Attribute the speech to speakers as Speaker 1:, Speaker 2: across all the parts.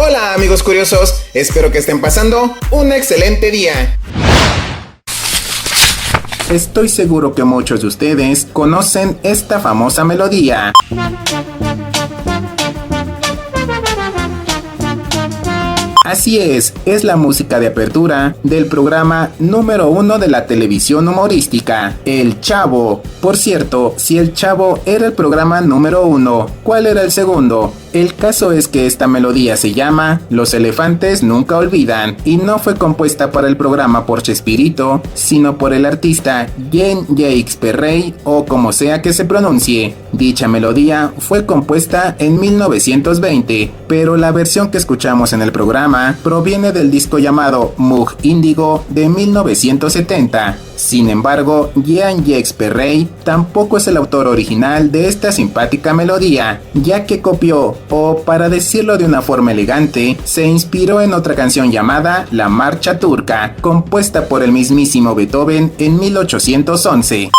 Speaker 1: Hola amigos curiosos, espero que estén pasando un excelente día.
Speaker 2: Estoy seguro que muchos de ustedes conocen esta famosa melodía. Así es la música de apertura del programa número 1 de la televisión humorística, El Chavo. Por cierto, si El Chavo era el programa número 1, ¿cuál era el segundo? El caso es que esta melodía se llama Los elefantes nunca olvidan y no fue compuesta para el programa por Chespirito, sino por el artista Jean-Jacques Perrey o como sea que se pronuncie. Dicha melodía fue compuesta en 1920, pero la versión que escuchamos en el programa proviene del disco llamado Moog Índigo de 1970. Sin embargo, Jean-Jacques Perrey tampoco es el autor original de esta simpática melodía, ya que copió, o para decirlo de una forma elegante, se inspiró en otra canción llamada La Marcha Turca, compuesta por el mismísimo Beethoven en 1811.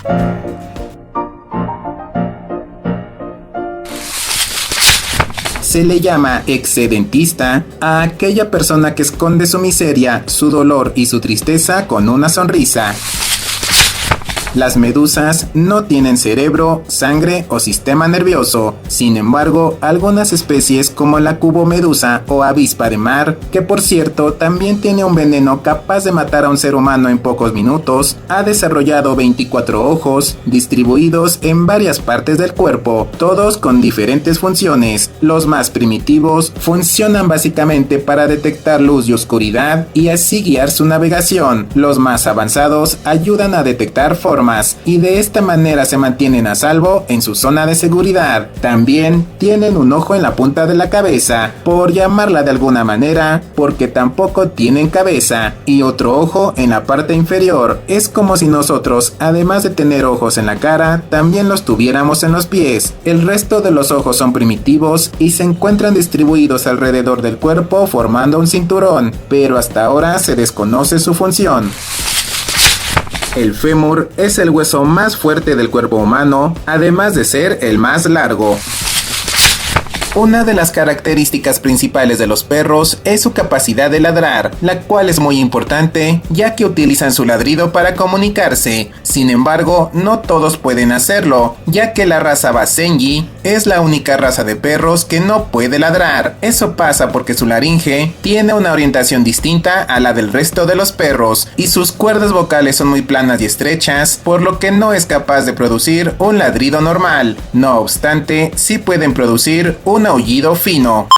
Speaker 2: Se le llama excedentista a aquella persona que esconde su miseria, su dolor y su tristeza con una sonrisa. Las medusas no tienen cerebro, sangre o sistema nervioso. Sin embargo, algunas especies como la cubomedusa o avispa de mar, que por cierto también tiene un veneno capaz de matar a un ser humano en pocos minutos, ha desarrollado 24 ojos distribuidos en varias partes del cuerpo, todos con diferentes funciones. Los más primitivos funcionan básicamente para detectar luz y oscuridad y así guiar su navegación. Los más avanzados ayudan a detectar formas y de esta manera se mantienen a salvo en su zona de seguridad. También tienen un ojo en la punta de la cabeza, por llamarla de alguna manera, porque tampoco tienen cabeza, y otro ojo en la parte inferior. Es como si nosotros, además de tener ojos en la cara, también los tuviéramos en los pies. El resto de los ojos son primitivos y se encuentran distribuidos alrededor del cuerpo formando un cinturón, pero hasta ahora se desconoce su función. El fémur es el hueso más fuerte del cuerpo humano, además de ser el más largo. Una de las características principales de los perros es su capacidad de ladrar, la cual es muy importante ya que utilizan su ladrido para comunicarse. Sin embargo, no todos pueden hacerlo, ya que la raza Basenji es la única raza de perros que no puede ladrar. Eso pasa porque su laringe tiene una orientación distinta a la del resto de los perros y sus cuerdas vocales son muy planas y estrechas, por lo que no es capaz de producir un ladrido normal. No obstante, sí pueden producir un aullido fino.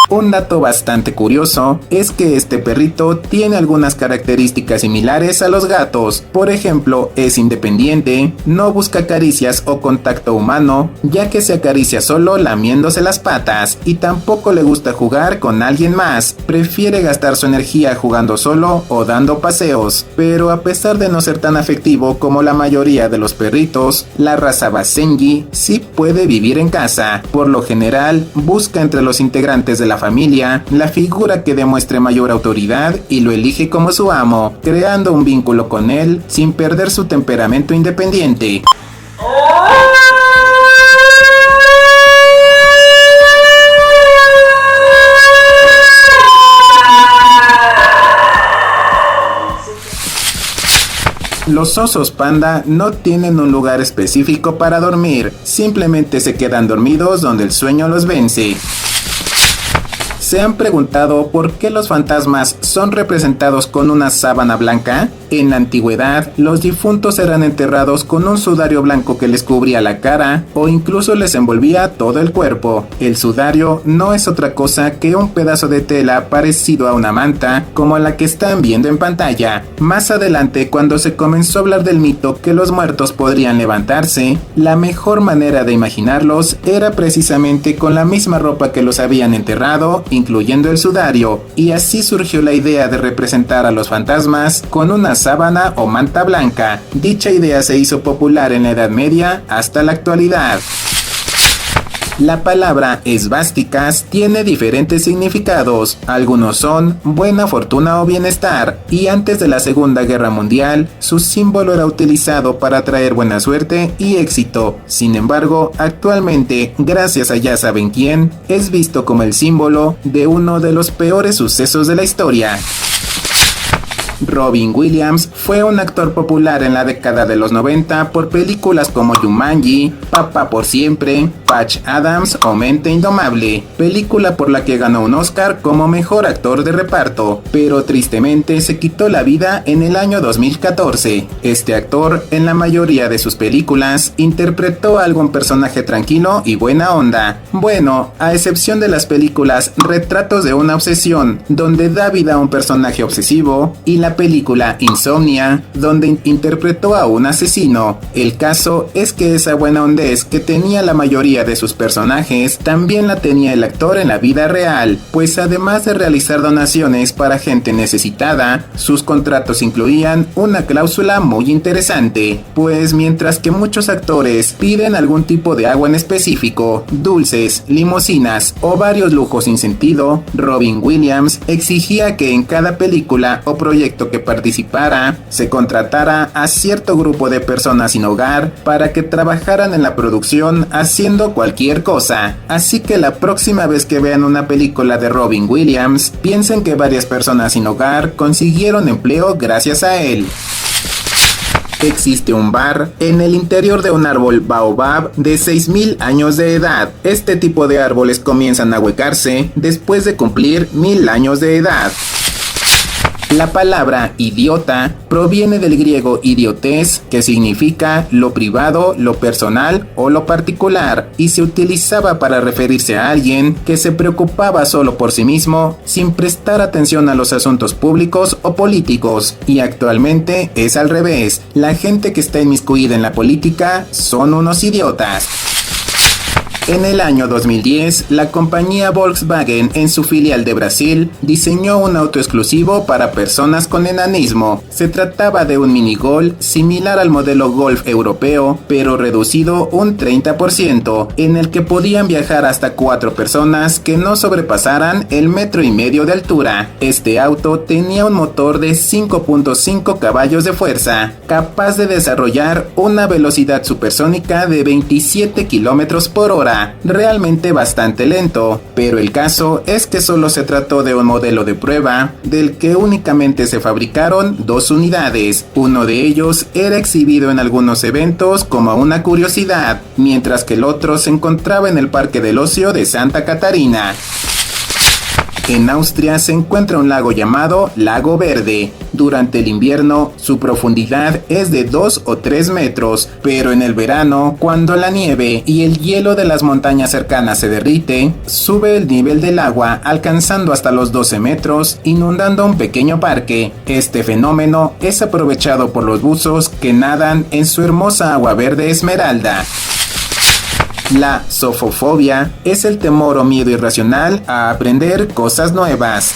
Speaker 2: Un dato bastante curioso es que este perrito tiene algunas características similares a los gatos. Por ejemplo, es independiente, no busca caricias o contacto humano, ya que se acaricia solo lamiéndose las patas, y tampoco le gusta jugar con alguien más. Prefiere gastar su energía jugando solo o dando paseos. Pero a pesar de no ser tan afectivo como la mayoría de los perritos, la raza Basenji sí puede vivir en casa. Por lo general, busca entre los integrantes de la familia la figura que demuestre mayor autoridad y lo elige como su amo, creando un vínculo con él sin perder su temperamento independiente. Los osos panda no tienen un lugar específico para dormir, simplemente se quedan dormidos donde el sueño los vence. ¿Se han preguntado por qué los fantasmas son representados con una sábana blanca? En la antigüedad, los difuntos eran enterrados con un sudario blanco que les cubría la cara o incluso les envolvía todo el cuerpo. El sudario no es otra cosa que un pedazo de tela parecido a una manta, como la que están viendo en pantalla. Más adelante, cuando se comenzó a hablar del mito que los muertos podrían levantarse, la mejor manera de imaginarlos era precisamente con la misma ropa que los habían enterrado, incluyendo el sudario, y así surgió la idea de representar a los fantasmas con una sábana o manta blanca. Dicha idea se hizo popular en la Edad Media hasta la actualidad. La palabra esvásticas tiene diferentes significados, algunos son buena fortuna o bienestar, y antes de la Segunda Guerra Mundial, su símbolo era utilizado para traer buena suerte y éxito. Sin embargo, actualmente, gracias a ya saben quién, es visto como el símbolo de uno de los peores sucesos de la historia. Robin Williams fue un actor popular en la década de los 90 por películas como Jumanji, Papá por Siempre, Patch Adams o Mente Indomable, película por la que ganó un Oscar como mejor actor de reparto, pero tristemente se quitó la vida en el año 2014. Este actor, en la mayoría de sus películas, interpretó a algún personaje tranquilo y buena onda. Bueno, a excepción de las películas Retratos de una obsesión, donde da vida a un personaje obsesivo, y la película Insomnia, donde interpretó a un asesino. El caso es que esa buena hondez que tenía la mayoría de sus personajes, también la tenía el actor en la vida real, pues además de realizar donaciones para gente necesitada, sus contratos incluían una cláusula muy interesante, pues mientras que muchos actores piden algún tipo de agua en específico, dulces, limusinas o varios lujos sin sentido, Robin Williams exigía que en cada película o proyecto que participara, se contratara a cierto grupo de personas sin hogar para que trabajaran en la producción haciendo cualquier cosa. Así que la próxima vez que vean una película de Robin Williams, piensen que varias personas sin hogar consiguieron empleo gracias a él. Existe un bar en el interior de un árbol baobab de 6000 años de edad. Este tipo de árboles comienzan a huecarse después de cumplir 1000 años de edad. La palabra idiota proviene del griego idiotes, que significa lo privado, lo personal o lo particular, y se utilizaba para referirse a alguien que se preocupaba solo por sí mismo, sin prestar atención a los asuntos públicos o políticos. Y actualmente es al revés, la gente que está inmiscuida en la política son unos idiotas. En el año 2010, la compañía Volkswagen, en su filial de Brasil, diseñó un auto exclusivo para personas con enanismo. Se trataba de un minigol similar al modelo Golf europeo, pero reducido un 30%, en el que podían viajar hasta 4 personas que no sobrepasaran el 1,5 metros de altura. Este auto tenía un motor de 5.5 caballos de fuerza, capaz de desarrollar una velocidad supersónica de 27 km por hora. Realmente bastante lento, pero el caso es que solo se trató de un modelo de prueba, del que únicamente se fabricaron 2 unidades. Uno de ellos era exhibido en algunos eventos como una curiosidad, mientras que el otro se encontraba en el Parque del Ocio de Santa Catarina. En Austria se encuentra un lago llamado Lago Verde. Durante el invierno, su profundidad es de 2 o 3 metros, pero en el verano, cuando la nieve y el hielo de las montañas cercanas se derrite, sube el nivel del agua alcanzando hasta los 12 metros, inundando un pequeño parque. Este fenómeno es aprovechado por los buzos que nadan en su hermosa agua verde esmeralda. La zofofobia es el temor o miedo irracional a aprender cosas nuevas.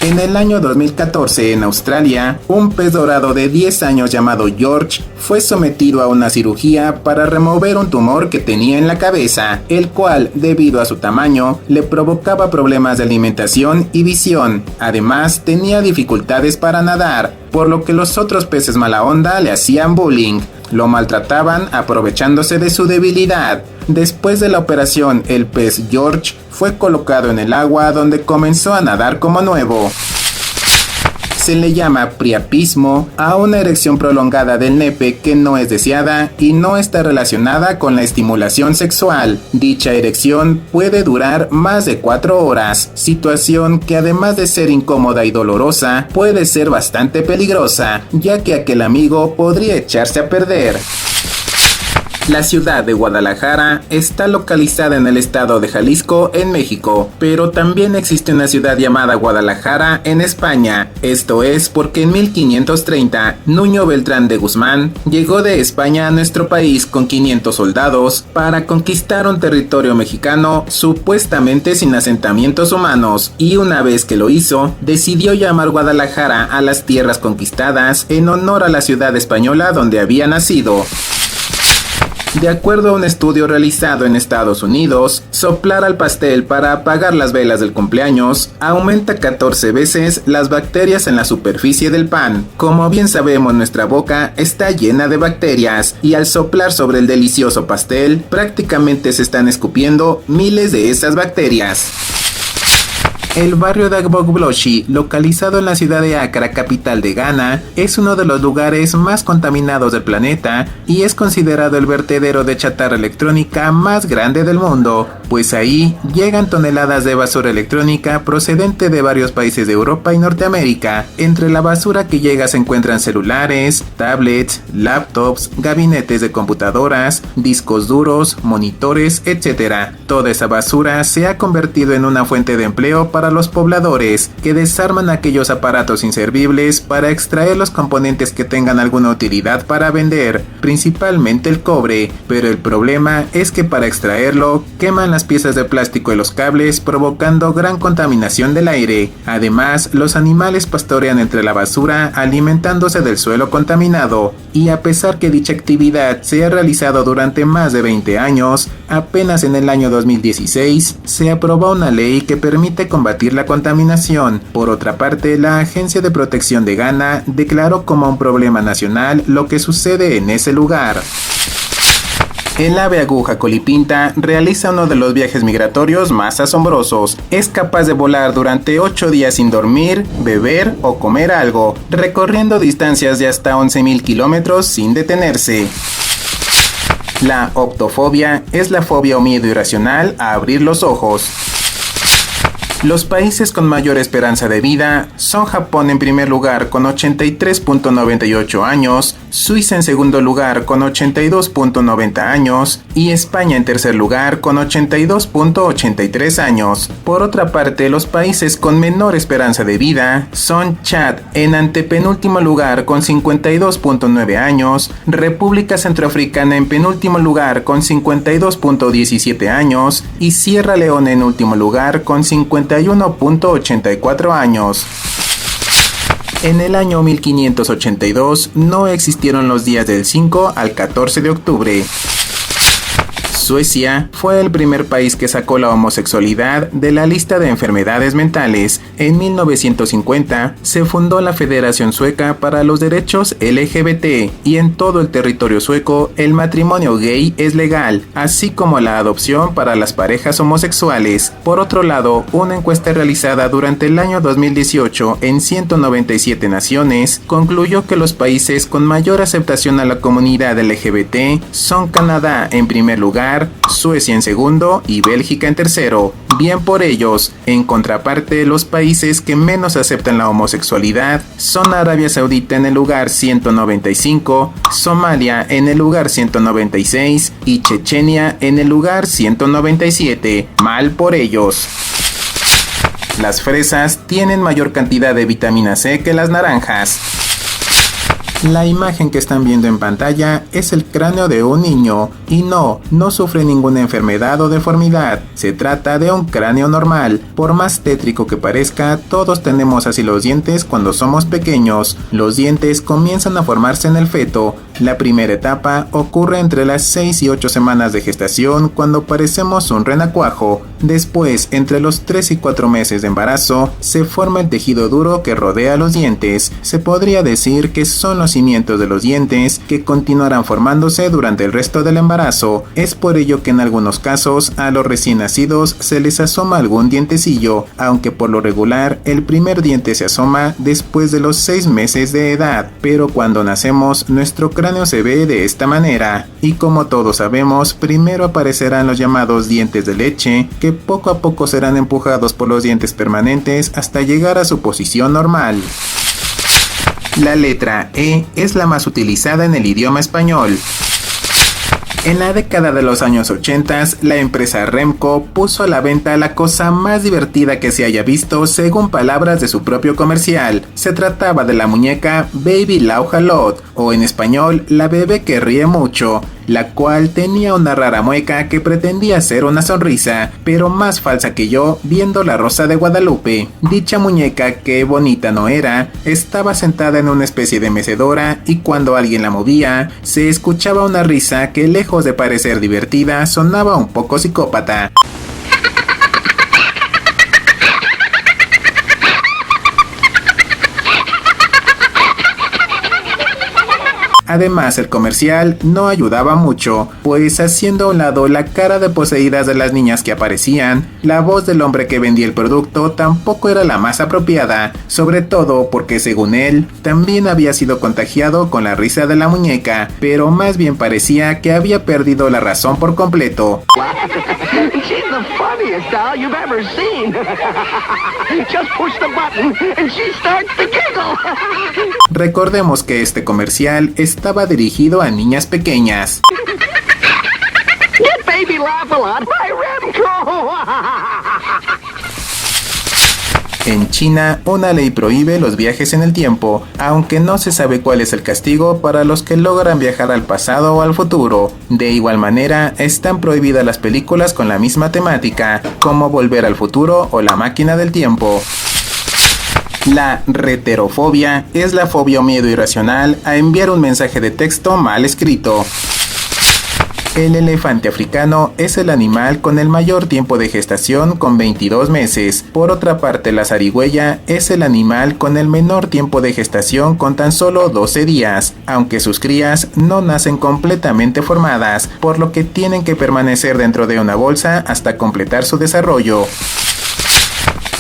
Speaker 2: En el año 2014, en Australia, un pez dorado de 10 años llamado George fue sometido a una cirugía para remover un tumor que tenía en la cabeza, el cual, debido a su tamaño, le provocaba problemas de alimentación y visión. Además, tenía dificultades para nadar, por lo que los otros peces mala onda le hacían bullying. Lo maltrataban aprovechándose de su debilidad. Después de la operación, el pez George fue colocado en el agua, donde comenzó a nadar como nuevo. Se le llama priapismo a una erección prolongada del nepe que no es deseada y no está relacionada con la estimulación sexual. Dicha erección puede durar más de 4 horas, situación que además de ser incómoda y dolorosa, puede ser bastante peligrosa, ya que aquel amigo podría echarse a perder. La ciudad de Guadalajara está localizada en el estado de Jalisco, en México, pero también existe una ciudad llamada Guadalajara en España. Esto es porque en 1530, Nuño Beltrán de Guzmán llegó de España a nuestro país con 500 soldados para conquistar un territorio mexicano supuestamente sin asentamientos humanos, y una vez que lo hizo, decidió llamar Guadalajara a las tierras conquistadas en honor a la ciudad española donde había nacido. De acuerdo a un estudio realizado en Estados Unidos, soplar al pastel para apagar las velas del cumpleaños aumenta 14 veces las bacterias en la superficie del pan. Como bien sabemos, nuestra boca está llena de bacterias y al soplar sobre el delicioso pastel, prácticamente se están escupiendo miles de esas bacterias. El barrio de Agbogbloshie, localizado en la ciudad de Accra, capital de Ghana, es uno de los lugares más contaminados del planeta y es considerado el vertedero de chatarra electrónica más grande del mundo, pues ahí llegan toneladas de basura electrónica procedente de varios países de Europa y Norteamérica. Entre la basura que llega se encuentran celulares, tablets, laptops, gabinetes de computadoras, discos duros, monitores, etc. Toda esa basura se ha convertido en una fuente de empleo para los pobladores, que desarman aquellos aparatos inservibles para extraer los componentes que tengan alguna utilidad para vender, principalmente el cobre, pero el problema es que para extraerlo queman las piezas de plástico y los cables, provocando gran contaminación del aire. Además, los animales pastorean entre la basura alimentándose del suelo contaminado, y a pesar que dicha actividad se ha realizado durante más de 20 años, apenas en el año 2016 se aprobó una ley que permite combatir la contaminación. Por otra parte, la Agencia de Protección de Ghana declaró como un problema nacional lo que sucede en ese lugar. El ave aguja colipinta realiza uno de los viajes migratorios más asombrosos. Es capaz de volar durante 8 días sin dormir, beber o comer algo, recorriendo distancias de hasta 11.000 kilómetros sin detenerse. La optofobia es la fobia o miedo irracional a abrir los ojos. Los países con mayor esperanza de vida son Japón en primer lugar con 83.98 años, Suiza en segundo lugar con 82.90 años y España en tercer lugar con 82.83 años. Por otra parte, los países con menor esperanza de vida son Chad en antepenúltimo lugar con 52.9 años, República Centroafricana en penúltimo lugar con 52.17 años y Sierra Leona en último lugar con 51.84 años. En el año 1582 no existieron los días del 5 al 14 de octubre. Suecia fue el primer país que sacó la homosexualidad de la lista de enfermedades mentales. En 1950 se fundó la Federación Sueca para los Derechos LGBT y en todo el territorio sueco el matrimonio gay es legal, así como la adopción para las parejas homosexuales. Por otro lado, una encuesta realizada durante el año 2018 en 197 naciones concluyó que los países con mayor aceptación a la comunidad LGBT son Canadá en primer lugar, Suecia en segundo y Bélgica en tercero. Bien por ellos. En contraparte, los países que menos aceptan la homosexualidad son Arabia Saudita en el lugar 195, Somalia en el lugar 196 y Chechenia en el lugar 197. Mal por ellos. Las fresas tienen mayor cantidad de vitamina C que las naranjas. La imagen que están viendo en pantalla es el cráneo de un niño y no sufre ninguna enfermedad o deformidad. Se trata de un cráneo normal. Por más tétrico que parezca, todos tenemos así los dientes cuando somos pequeños. Los dientes comienzan a formarse en el feto. La primera etapa ocurre entre las 6 y 8 semanas de gestación cuando parecemos un renacuajo. Después, entre los 3 y 4 meses de embarazo, se forma el tejido duro que rodea los dientes. Se podría decir que son los cimientos de los dientes que continuarán formándose durante el resto del embarazo. Es por ello que en algunos casos a los recién nacidos se les asoma algún dientecillo, aunque por lo regular el primer diente se asoma después de los 6 meses de edad. Pero cuando nacemos, nuestro cráneo se ve de esta manera, y como todos sabemos, primero aparecerán los llamados dientes de leche, que poco a poco serán empujados por los dientes permanentes hasta llegar a su posición normal. La letra E es la más utilizada en el idioma español. En la década de los años 80, la empresa Remco puso a la venta la cosa más divertida que se haya visto según palabras de su propio comercial. Se trataba de la muñeca Baby Laugh a Lot, o en español, la bebé que ríe mucho. la cual tenía una rara mueca que pretendía ser una sonrisa, pero más falsa que yo viendo La Rosa de Guadalupe. Dicha muñeca, que bonita no era, estaba sentada en una especie de mecedora y cuando alguien la movía, se escuchaba una risa que lejos de parecer divertida, sonaba un poco psicópata. Además, el comercial no ayudaba mucho, pues haciendo a un lado la cara de poseídas de las niñas que aparecían, la voz del hombre que vendía el producto tampoco era la más apropiada, sobre todo porque según él, también había sido contagiado con la risa de la muñeca, pero más bien parecía que había perdido la razón por completo.
Speaker 3: She's the funniest doll you've ever seen. Just push the button and she starts to giggle.
Speaker 2: Recordemos que este comercial estaba dirigido a niñas pequeñas.
Speaker 3: Get Baby Laugh-A-Lot by Remco.
Speaker 2: En China, una ley prohíbe los viajes en el tiempo, aunque no se sabe cuál es el castigo para los que logran viajar al pasado o al futuro. De igual manera, están prohibidas las películas con la misma temática, como Volver al Futuro o La Máquina del Tiempo. La reterofobia es la fobia o miedo irracional a enviar un mensaje de texto mal escrito. El elefante africano es el animal con el mayor tiempo de gestación, con 22 meses. Por otra parte, la zarigüeya es el animal con el menor tiempo de gestación, con tan solo 12 días, aunque sus crías no nacen completamente formadas, por lo que tienen que permanecer dentro de una bolsa hasta completar su desarrollo.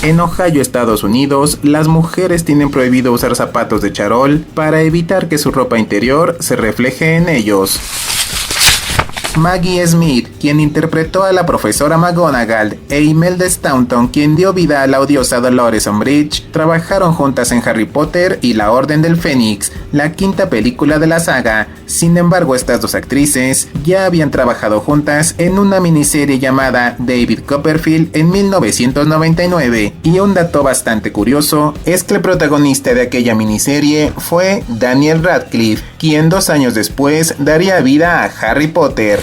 Speaker 2: En Ohio, Estados Unidos, las mujeres tienen prohibido usar zapatos de charol para evitar que su ropa interior se refleje en ellos. Maggie Smith, quien interpretó a la profesora McGonagall, e Imelda Staunton, quien dio vida a la odiosa Dolores Umbridge, trabajaron juntas en Harry Potter y la Orden del Fénix, la quinta película de la saga. Sin embargo, estas dos actrices ya habían trabajado juntas en una miniserie llamada David Copperfield en 1999, y un dato bastante curioso es que el protagonista de aquella miniserie fue Daniel Radcliffe, quien 2 años después daría vida a Harry Potter.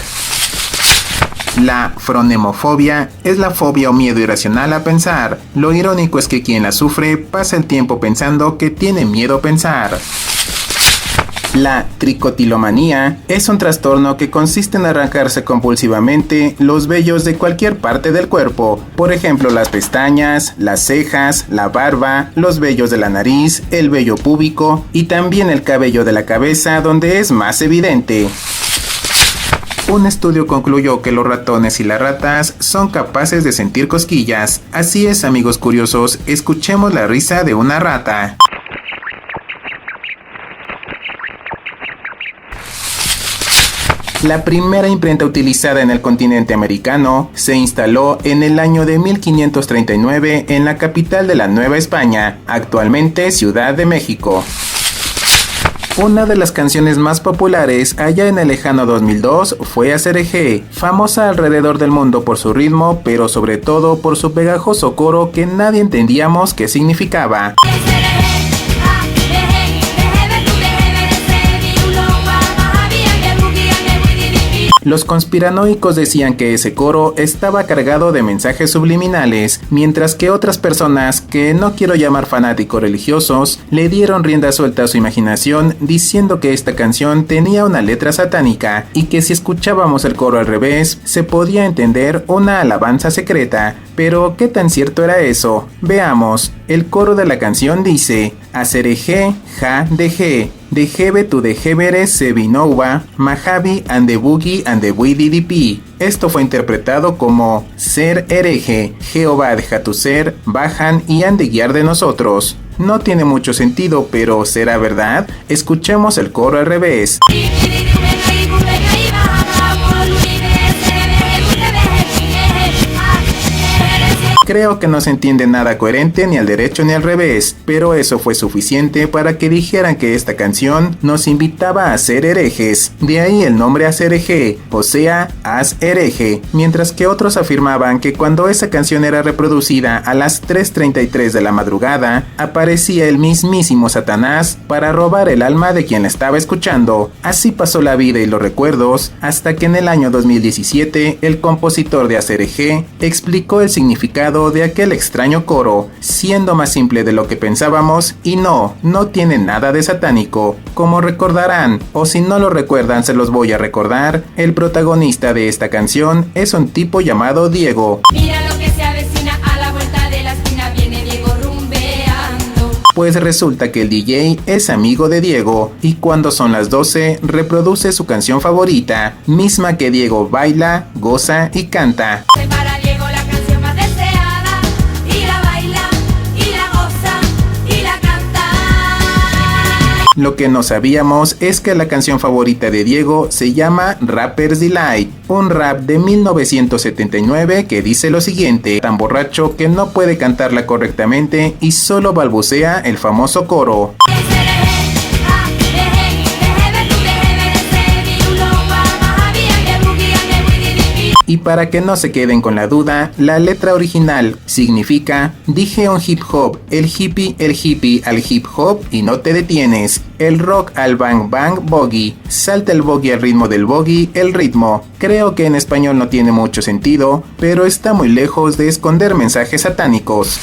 Speaker 2: La fronemofobia es la fobia o miedo irracional a pensar. Lo irónico es que quien la sufre pasa el tiempo pensando que tiene miedo a pensar. La tricotilomanía es un trastorno que consiste en arrancarse compulsivamente los vellos de cualquier parte del cuerpo, por ejemplo las pestañas, las cejas, la barba, los vellos de la nariz, el vello púbico y también el cabello de la cabeza, donde es más evidente. Un estudio concluyó que los ratones y las ratas son capaces de sentir cosquillas. Así es, amigos curiosos, escuchemos la risa de una rata. La primera imprenta utilizada en el continente americano se instaló en el año de 1539 en la capital de la Nueva España, actualmente Ciudad de México. Una de las canciones más populares allá en el lejano 2002 fue Aserejé, famosa alrededor del mundo por su ritmo, pero sobre todo por su pegajoso coro que nadie entendíamos qué significaba. Los conspiranoicos decían que ese coro estaba cargado de mensajes subliminales, mientras que otras personas, que no quiero llamar fanáticos religiosos, le dieron rienda suelta a su imaginación diciendo que esta canción tenía una letra satánica y que si escuchábamos el coro al revés, se podía entender una alabanza secreta. Pero ¿qué tan cierto era eso? Veamos, el coro de la canción dice: Aserejé, ja, dejé. Dejebe tu dejebere se vinova, Mahavi and the boogie and the WDDP. Esto fue interpretado como ser hereje, Jehová deja tu ser, bajan y han de guiar de nosotros. No tiene mucho sentido, pero ¿será verdad? Escuchemos el coro al revés. Creo que no se entiende nada coherente ni al derecho ni al revés, pero eso fue suficiente para que dijeran que esta canción nos invitaba a ser herejes. De ahí el nombre Haz hereje, o sea, haz hereje. Mientras que otros afirmaban que cuando esa canción era reproducida a las 3:33 de la madrugada, aparecía el mismísimo Satanás para robar el alma de quien la estaba escuchando. Así pasó la vida y los recuerdos, hasta que en el año 2017, el compositor de Haz hereje explicó el significado de aquel extraño coro, siendo más simple de lo que pensábamos y no tiene nada de satánico. Como recordarán, o si no lo recuerdan se los voy a recordar, el protagonista de esta canción es un tipo llamado Diego.
Speaker 4: Mira lo que se avecina, a la vuelta de la esquina viene Diego rumbeando.
Speaker 2: Pues resulta que el DJ es amigo de Diego y cuando son las 12 reproduce su canción favorita, misma que Diego baila, goza y canta.
Speaker 4: Para Diego la canción más deseada, y la baila, y la goza, y la canta.
Speaker 2: Lo que no sabíamos es que la canción favorita de Diego se llama Rapper's Delight, un rap de 1979 que dice lo siguiente: tan borracho que no puede cantarla correctamente y solo balbucea el famoso coro. Y para que no se queden con la duda, la letra original significa: dije un hip hop, el hippie al hip hop y no te detienes. El rock al bang bang boogie, salta el boogie al ritmo del boogie, el ritmo. Creo que en español no tiene mucho sentido, pero está muy lejos de esconder mensajes satánicos.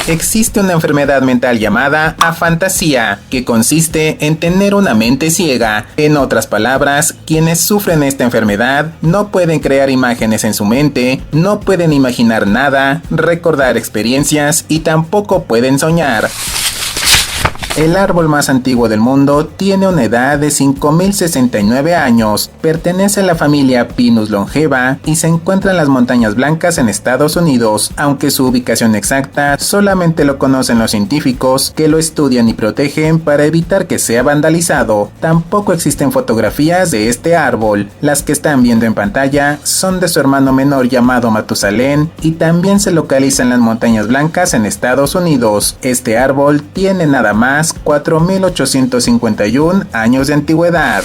Speaker 2: Existe una enfermedad mental llamada afantasía, que consiste en tener una mente ciega. En otras palabras, quienes sufren esta enfermedad no pueden crear imágenes en su mente, no pueden imaginar nada, recordar experiencias y tampoco pueden soñar. El árbol más antiguo del mundo tiene una edad de 5069 años, pertenece a la familia Pinus longeva y se encuentra en las Montañas Blancas en Estados Unidos, aunque su ubicación exacta solamente lo conocen los científicos que lo estudian y protegen para evitar que sea vandalizado. Tampoco existen fotografías de este árbol, las que están viendo en pantalla son de su hermano menor llamado Matusalén y también se localiza en las Montañas Blancas en Estados Unidos. Este árbol tiene nada más 4.851 años de antigüedad.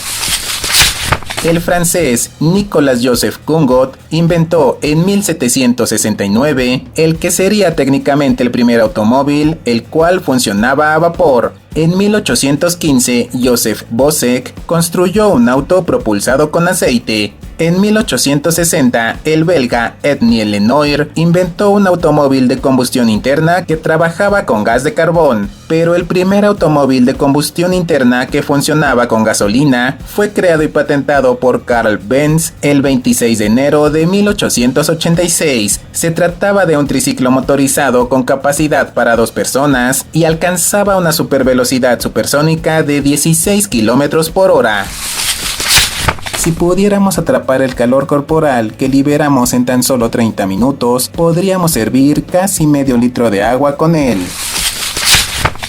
Speaker 2: El francés Nicolas Joseph Congot inventó en 1769 el que sería técnicamente el primer automóvil, el cual funcionaba a vapor. En 1815, Joseph Bosek construyó un auto propulsado con aceite. En 1860, el belga Ednie Lenoir inventó un automóvil de combustión interna que trabajaba con gas de carbón, pero el primer automóvil de combustión interna que funcionaba con gasolina fue creado y patentado por Carl Benz el 26 de enero de 1886. Se trataba de un triciclo motorizado con capacidad para 2 personas y alcanzaba una supervelocidad supersónica de 16 km por hora. Si pudiéramos atrapar el calor corporal que liberamos en tan solo 30 minutos, podríamos hervir casi medio litro de agua con él.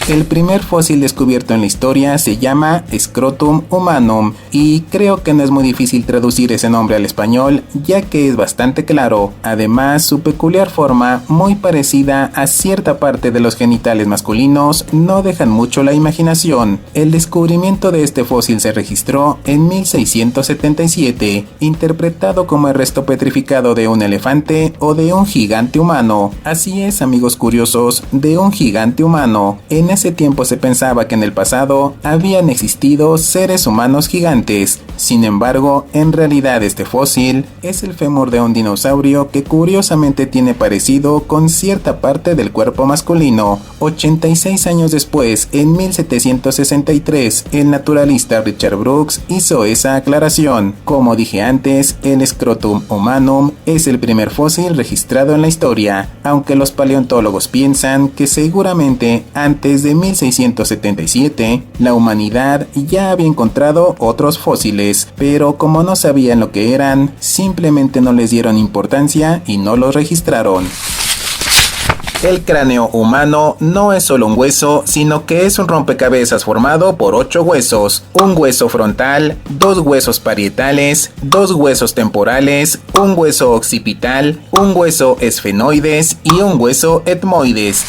Speaker 2: El primer fósil descubierto en la historia se llama Scrotum humanum y creo que no es muy difícil traducir ese nombre al español, ya que es bastante claro. Además, su peculiar forma, muy parecida a cierta parte de los genitales masculinos, no dejan mucho la imaginación. El descubrimiento de este fósil se registró en 1677, interpretado como el resto petrificado de un elefante o de un gigante humano. Así es, amigos curiosos, de un gigante humano. En ese tiempo se pensaba que en el pasado habían existido seres humanos gigantes. Sin embargo, en realidad este fósil es el fémur de un dinosaurio que curiosamente tiene parecido con cierta parte del cuerpo masculino. 86 años después, en 1763, el naturalista Richard Brooks hizo esa aclaración. Como dije antes, el Scrotum humanum es el primer fósil registrado en la historia, aunque los paleontólogos piensan que seguramente antes de 1677, la humanidad ya había encontrado otros fósiles, pero como no sabían lo que eran, simplemente no les dieron importancia y no los registraron. El cráneo humano no es solo un hueso, sino que es un rompecabezas formado por 8 huesos, un hueso frontal, 2 huesos parietales, 2 huesos temporales, un hueso occipital, un hueso esfenoides y un hueso etmoides.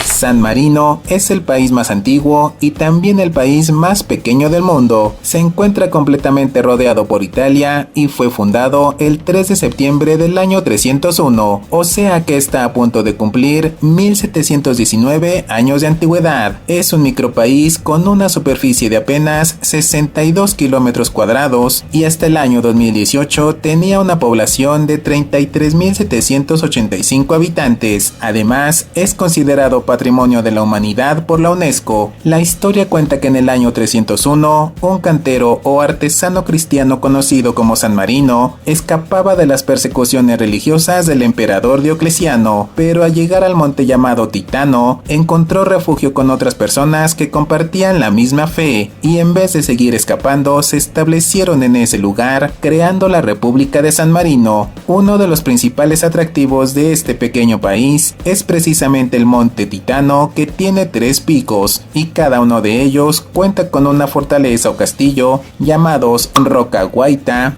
Speaker 2: San Marino es el país más antiguo y también el país más pequeño del mundo. Se encuentra completamente rodeado por Italia y fue fundado el 3 de septiembre del año 301, o sea que está a punto de cumplir 1719 años de antigüedad. Es un micropaís con una superficie de apenas 62 kilómetros cuadrados y hasta el año 2018 tenía una población de 33.785 habitantes. Además, es considerado Patrimonio de la Humanidad por la UNESCO. La historia cuenta que en el año 301, un cantero o artesano cristiano conocido como San Marino escapaba de las persecuciones religiosas del emperador Diocleciano, pero al llegar al monte llamado Titano, encontró refugio con otras personas que compartían la misma fe, y en vez de seguir escapando, se establecieron en ese lugar, creando la República de San Marino. Uno de los principales atractivos de este pequeño país es precisamente el monte Titano, que tiene 3 picos y cada uno de ellos cuenta con una fortaleza o castillo llamados Roca Guaita,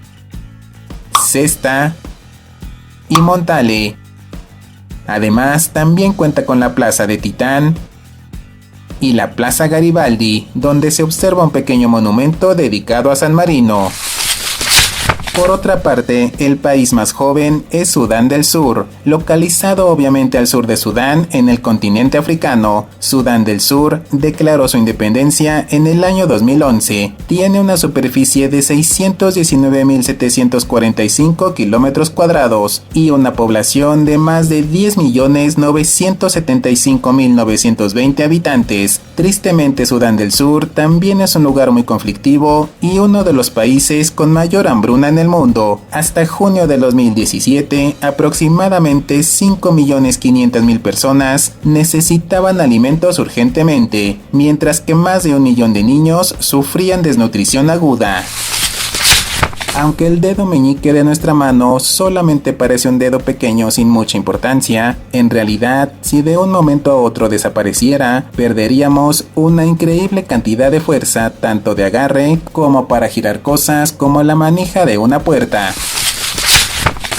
Speaker 2: Cesta y Montale. Además, también cuenta con la Plaza de Titán y la Plaza Garibaldi, donde se observa un pequeño monumento dedicado a San Marino. Por otra parte, el país más joven es Sudán del Sur, localizado obviamente al sur de Sudán en el continente africano. Sudán del Sur declaró su independencia en el año 2011. Tiene una superficie de 619.745 kilómetros cuadrados y una población de más de 10.975.920 habitantes. Tristemente, Sudán del Sur también es un lugar muy conflictivo y uno de los países con mayor hambruna en el mundo. Hasta junio de 2017, aproximadamente 5.500.000 personas necesitaban alimentos urgentemente, mientras que más de 1 millón de niños sufrían desnutrición aguda. Aunque el dedo meñique de nuestra mano solamente parece un dedo pequeño sin mucha importancia, en realidad, si de un momento a otro desapareciera, perderíamos una increíble cantidad de fuerza, tanto de agarre como para girar cosas como la manija de una puerta.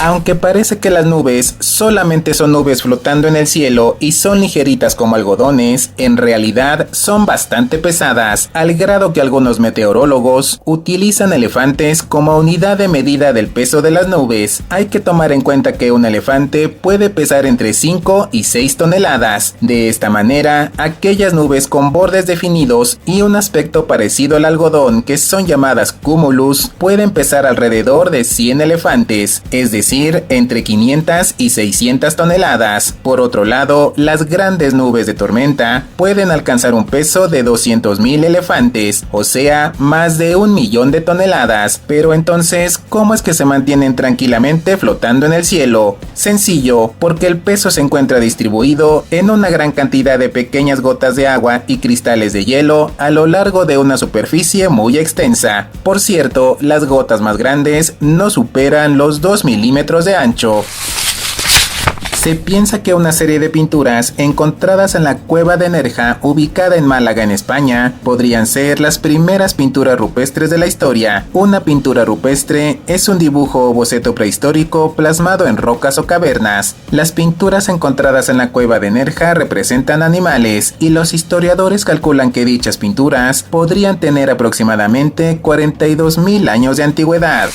Speaker 2: Aunque parece que las nubes solamente son nubes flotando en el cielo y son ligeritas como algodones, en realidad son bastante pesadas, al grado que algunos meteorólogos utilizan elefantes como unidad de medida del peso de las nubes. Hay que tomar en cuenta que un elefante puede pesar entre 5 y 6 toneladas. De esta manera, aquellas nubes con bordes definidos y un aspecto parecido al algodón, que son llamadas cumulus, pueden pesar alrededor de 100 elefantes, es decir, entre 500 y 600 toneladas. Por otro lado, las grandes nubes de tormenta pueden alcanzar un peso de 200.000 elefantes, o sea, más de 1 millón de toneladas. Pero entonces, ¿cómo es que se mantienen tranquilamente flotando en el cielo? Sencillo, porque el peso se encuentra distribuido en una gran cantidad de pequeñas gotas de agua y cristales de hielo a lo largo de una superficie muy extensa. Por cierto, las gotas más grandes no superan los 2 milímetros de ancho. Se piensa que una serie de pinturas encontradas en la cueva de Nerja, ubicada en Málaga, en España, podrían ser las primeras pinturas rupestres de la historia. Una pintura rupestre es un dibujo o boceto prehistórico plasmado en rocas o cavernas. Las pinturas encontradas en la cueva de Nerja representan animales, y los historiadores calculan que dichas pinturas podrían tener aproximadamente 42.000 años de antigüedad.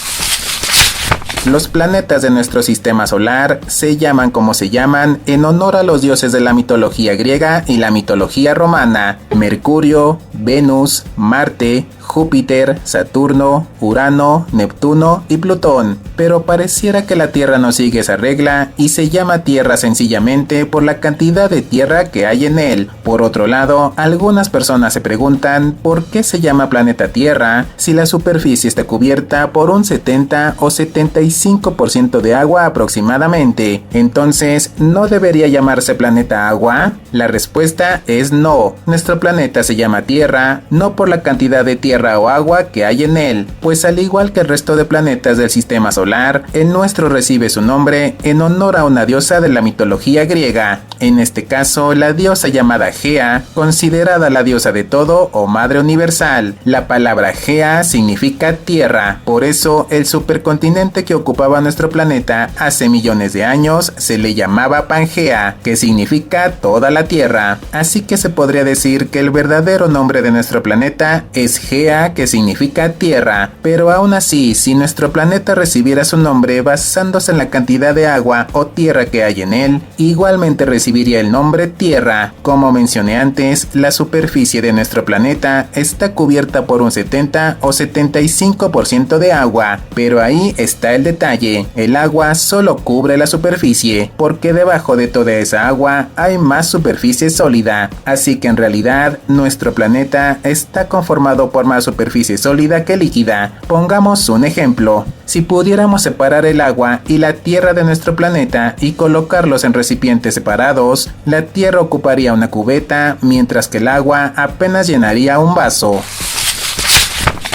Speaker 2: Los planetas de nuestro sistema solar se llaman como se llaman en honor a los dioses de la mitología griega y la mitología romana: Mercurio, Venus, Marte, Júpiter, Saturno, Urano, Neptuno y Plutón. Pero pareciera que la Tierra no sigue esa regla y se llama Tierra sencillamente por la cantidad de tierra que hay en él. Por otro lado, algunas personas se preguntan por qué se llama planeta Tierra si la superficie está cubierta por un 70 o 75% 95% de agua aproximadamente. Entonces, ¿no debería llamarse planeta agua? La respuesta es no. Nuestro planeta se llama Tierra, no por la cantidad de tierra o agua que hay en él, pues al igual que el resto de planetas del sistema solar, el nuestro recibe su nombre en honor a una diosa de la mitología griega, en este caso la diosa llamada Gea, considerada la diosa de todo o madre universal. La palabra Gea significa tierra, por eso el supercontinente que ocupaba nuestro planeta hace millones de años se le llamaba Pangea, que significa toda la tierra. Así que se podría decir que el verdadero nombre de nuestro planeta es Gea, que significa tierra, pero aún así, si nuestro planeta recibiera su nombre basándose en la cantidad de agua o tierra que hay en él, igualmente recibiría el nombre Tierra. Como mencioné antes, la superficie de nuestro planeta está cubierta por un 70 o 75% de agua, pero ahí está el detalle: el agua solo cubre la superficie, porque debajo de toda esa agua hay más superficie sólida, así que en realidad nuestro planeta está conformado por más superficie sólida que líquida. Pongamos un ejemplo: si pudiéramos separar el agua y la tierra de nuestro planeta y colocarlos en recipientes separados, la tierra ocuparía una cubeta, mientras que el agua apenas llenaría un vaso.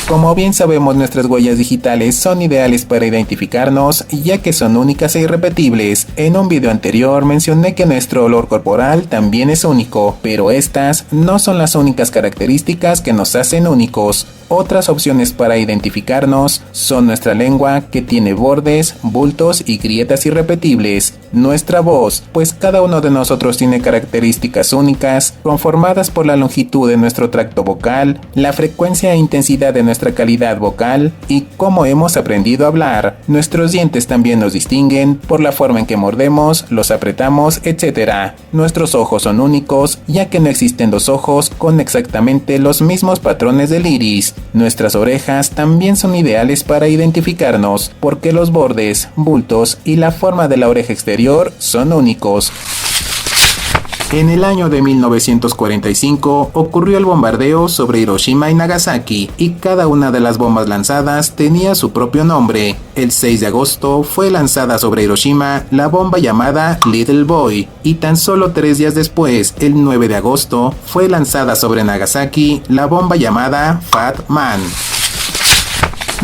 Speaker 2: Como bien sabemos, nuestras huellas digitales son ideales para identificarnos, ya que son únicas e irrepetibles. En un video anterior mencioné que nuestro olor corporal también es único, pero estas no son las únicas características que nos hacen únicos. Otras opciones para identificarnos son nuestra lengua, que tiene bordes, bultos y grietas irrepetibles; nuestra voz, pues cada uno de nosotros tiene características únicas, conformadas por la longitud de nuestro tracto vocal, la frecuencia e intensidad de nuestra calidad vocal y cómo hemos aprendido a hablar. Nuestros dientes también nos distinguen por la forma en que mordemos, los apretamos, etc. Nuestros ojos son únicos, ya que no existen dos ojos con exactamente los mismos patrones del iris. Nuestras orejas también son ideales para identificarnos, porque los bordes, bultos y la forma de la oreja exterior son únicos. En el año de 1945 ocurrió el bombardeo sobre Hiroshima y Nagasaki, y cada una de las bombas lanzadas tenía su propio nombre. El 6 de agosto fue lanzada sobre Hiroshima la bomba llamada Little Boy, y tan solo 3 días después, el 9 de agosto, fue lanzada sobre Nagasaki la bomba llamada Fat Man.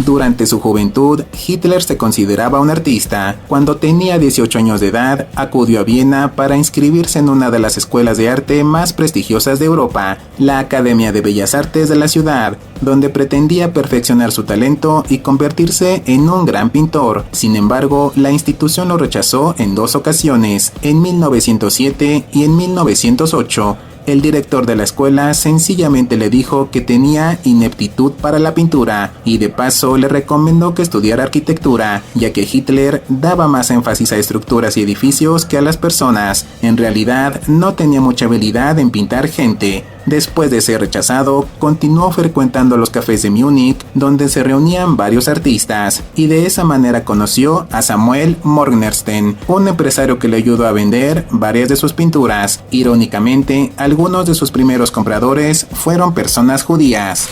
Speaker 2: Durante su juventud, Hitler se consideraba un artista. Cuando tenía 18 años de edad, acudió a Viena para inscribirse en una de las escuelas de arte más prestigiosas de Europa, la Academia de Bellas Artes de la ciudad, donde pretendía perfeccionar su talento y convertirse en un gran pintor. Sin embargo, la institución lo rechazó en 2 ocasiones, en 1907 y en 1908. El director de la escuela sencillamente le dijo que tenía ineptitud para la pintura, y de paso le recomendó que estudiara arquitectura, ya que Hitler daba más énfasis a estructuras y edificios que a las personas. En realidad, no tenía mucha habilidad en pintar gente. Después de ser rechazado, continuó frecuentando los cafés de Múnich, donde se reunían varios artistas, y de esa manera conoció a Samuel Morgenstern, un empresario que le ayudó a vender varias de sus pinturas. Irónicamente, algunos de sus primeros compradores fueron personas judías.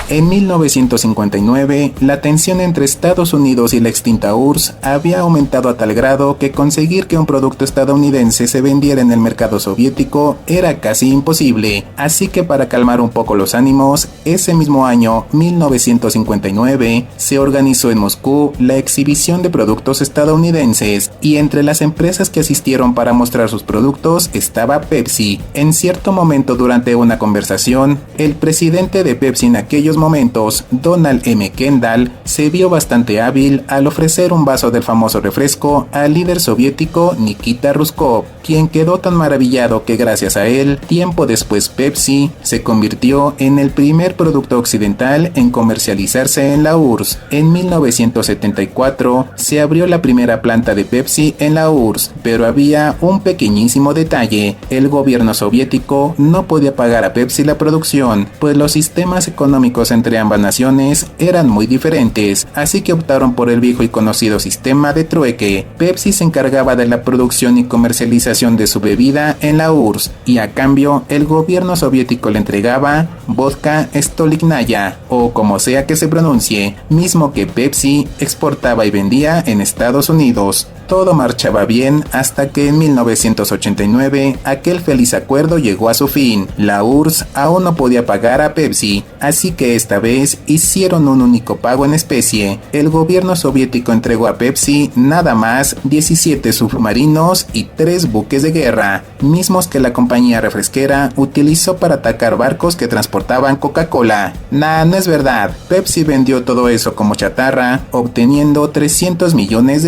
Speaker 2: En 1959, la tensión entre Estados Unidos y la extinta URSS había aumentado a tal grado que conseguir que un producto estadounidense se vendiera en el mercado soviético era casi imposible. Así que, para calmar un poco los ánimos, ese mismo año, 1959, se organizó en Moscú la exhibición de productos estadounidenses, y entre las empresas que asistieron para mostrar sus productos estaba Pepsi. En cierto momento durante una conversación, el presidente de Pepsi en aquellos momentos, Donald M. Kendall, se vio bastante hábil al ofrecer un vaso del famoso refresco al líder soviético Nikita Khrushchev, quien quedó tan maravillado que gracias a él, tiempo después Pepsi se convirtió en el primer producto occidental en comercializarse en la URSS. En 1974 se abrió la primera planta de Pepsi en la URSS, pero había un pequeñísimo detalle: el gobierno soviético no podía pagar a Pepsi la producción, pues los sistemas económicos mercados entre ambas naciones eran muy diferentes, así que optaron por el viejo y conocido sistema de trueque. Pepsi se encargaba de la producción y comercialización de su bebida en la URSS, y a cambio el gobierno soviético le entregaba vodka Stolichnaya, o como sea que se pronuncie, mismo que Pepsi exportaba y vendía en Estados Unidos. Todo marchaba bien hasta que en 1989 aquel feliz acuerdo llegó a su fin. La URSS aún no podía pagar a Pepsi, así que esta vez hicieron un único pago en especie. El gobierno soviético entregó a Pepsi nada más 17 submarinos y 3 buques de guerra, mismos que la compañía refresquera utilizó para atacar barcos que transportaban Coca-Cola. No es verdad. Pepsi vendió todo eso como chatarra, obteniendo $300 millones.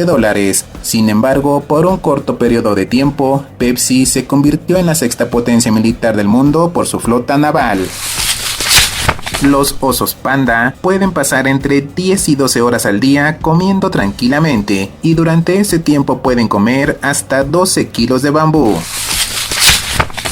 Speaker 2: Sin embargo, por un corto periodo de tiempo, Pepsi se convirtió en la sexta potencia militar del mundo por su flota naval. Los osos panda pueden pasar entre 10 y 12 horas al día comiendo tranquilamente, y durante ese tiempo pueden comer hasta 12 kilos de bambú.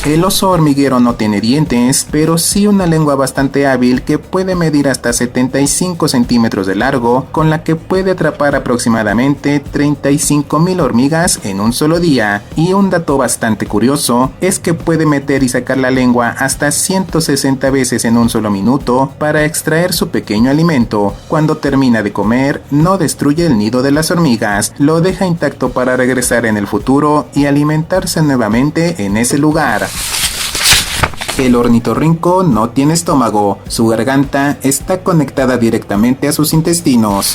Speaker 2: El oso hormiguero no tiene dientes, pero sí una lengua bastante hábil que puede medir hasta 75 centímetros de largo, con la que puede atrapar aproximadamente 35,000 hormigas en un solo día. Y un dato bastante curioso es que puede meter y sacar la lengua hasta 160 veces en un solo minuto para extraer su pequeño alimento. Cuando termina de comer, no destruye el nido de las hormigas, lo deja intacto para regresar en el futuro y alimentarse nuevamente en ese lugar. El ornitorrinco no tiene estómago, su garganta está conectada directamente a sus intestinos.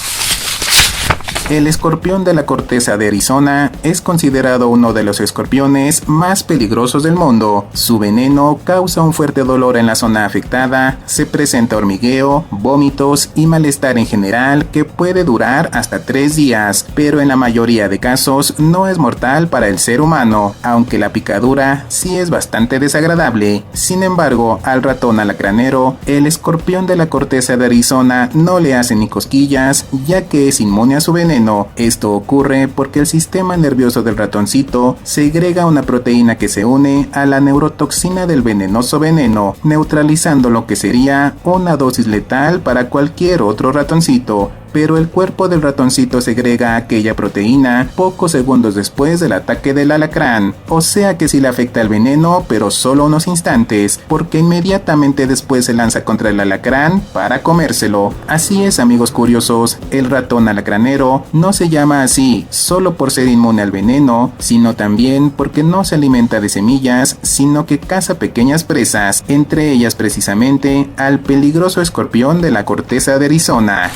Speaker 2: El escorpión de la corteza de Arizona es considerado uno de los escorpiones más peligrosos del mundo. Su veneno causa un fuerte dolor en la zona afectada, se presenta hormigueo, vómitos y malestar en general que puede durar hasta 3 días, pero en la mayoría de casos no es mortal para el ser humano, aunque la picadura sí es bastante desagradable. Sin embargo, al ratón alacranero, el escorpión de la corteza de Arizona no le hace ni cosquillas, ya que es inmune a su veneno. Esto ocurre porque el sistema nervioso del ratoncito segrega una proteína que se une a la neurotoxina del venenoso veneno, neutralizando lo que sería una dosis letal para cualquier otro ratoncito. Pero el cuerpo del ratoncito segrega aquella proteína pocos segundos después del ataque del alacrán, o sea que sí le afecta el veneno, pero solo unos instantes, porque inmediatamente después se lanza contra el alacrán para comérselo. Así es, amigos curiosos, el ratón alacranero no se llama así solo por ser inmune al veneno, sino también porque no se alimenta de semillas, sino que caza pequeñas presas, entre ellas precisamente al peligroso escorpión de la corteza de Arizona.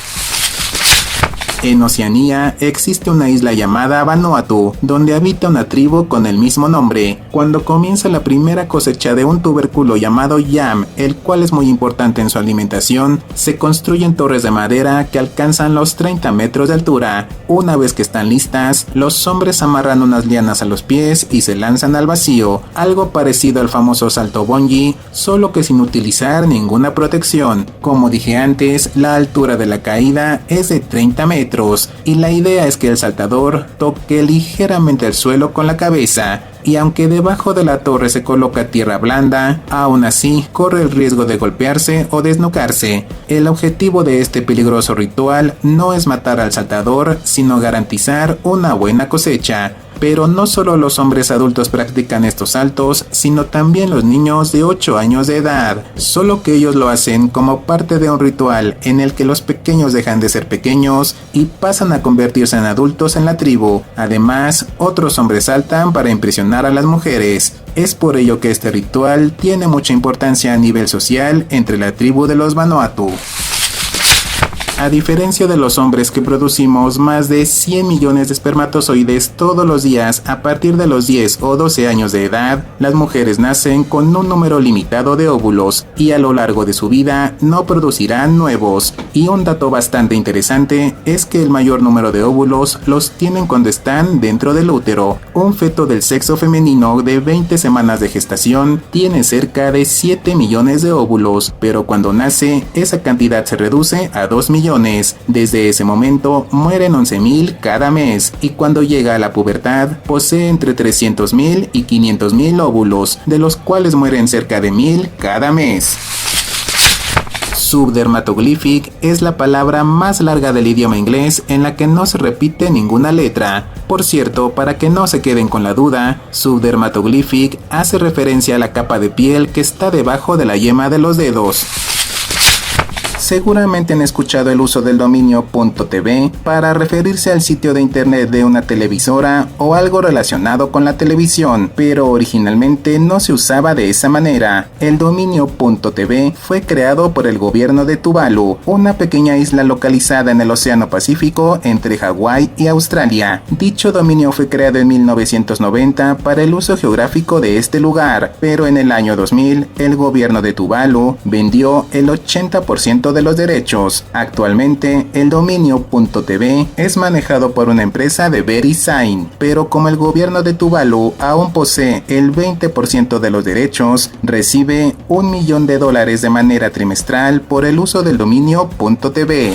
Speaker 2: En Oceanía existe una isla llamada Vanuatu, donde habita una tribu con el mismo nombre. Cuando comienza la primera cosecha de un tubérculo llamado yam, el cual es muy importante en su alimentación, se construyen torres de madera que alcanzan los 30 metros de altura. Una vez que están listas, los hombres amarran unas lianas a los pies y se lanzan al vacío, algo parecido al famoso salto bungee, solo que sin utilizar ninguna protección. Como dije antes, la altura de la caída es de 30 metros. Y la idea es que el saltador toque ligeramente el suelo con la cabeza, y aunque debajo de la torre se coloca tierra blanda, aún así corre el riesgo de golpearse o desnucarse. El objetivo de este peligroso ritual no es matar al saltador, sino garantizar una buena cosecha. Pero no solo los hombres adultos practican estos saltos, sino también los niños de 8 años de edad, solo que ellos lo hacen como parte de un ritual en el que los pequeños dejan de ser pequeños y pasan a convertirse en adultos en la tribu. Además, otros hombres saltan para impresionar a las mujeres. Es por ello que este ritual tiene mucha importancia a nivel social entre la tribu de los Vanuatu. A diferencia de los hombres que producimos más de 100 millones de espermatozoides todos los días a partir de los 10 o 12 años de edad, las mujeres nacen con un número limitado de óvulos y a lo largo de su vida no producirán nuevos. Y un dato bastante interesante es que el mayor número de óvulos los tienen cuando están dentro del útero. Un feto del sexo femenino de 20 semanas de gestación tiene cerca de 7 millones de óvulos, pero cuando nace esa cantidad se reduce a 2 millones. Desde ese momento mueren 11,000 cada mes, y cuando llega a la pubertad posee entre 300,000 y 500,000 óvulos, de los cuales mueren cerca de 1,000 cada mes. Subdermatoglyphic es la palabra más larga del idioma inglés en la que no se repite ninguna letra. Por cierto, para que no se queden con la duda, Subdermatoglyphic hace referencia a la capa de piel que está debajo de la yema de los dedos. Seguramente han escuchado el uso del dominio .tv para referirse al sitio de internet de una televisora o algo relacionado con la televisión, pero originalmente no se usaba de esa manera. El dominio .tv fue creado por el gobierno de Tuvalu, una pequeña isla localizada en el Océano Pacífico entre Hawái y Australia. Dicho dominio fue creado en 1990 para el uso geográfico de este lugar, pero en el año 2000 el gobierno de Tuvalu vendió el 80% de los derechos. Actualmente, el dominio .tv es manejado por una empresa de VeriSign, pero como el gobierno de Tuvalu aún posee el 20% de los derechos, recibe $1 millón de manera trimestral por el uso del dominio .tv.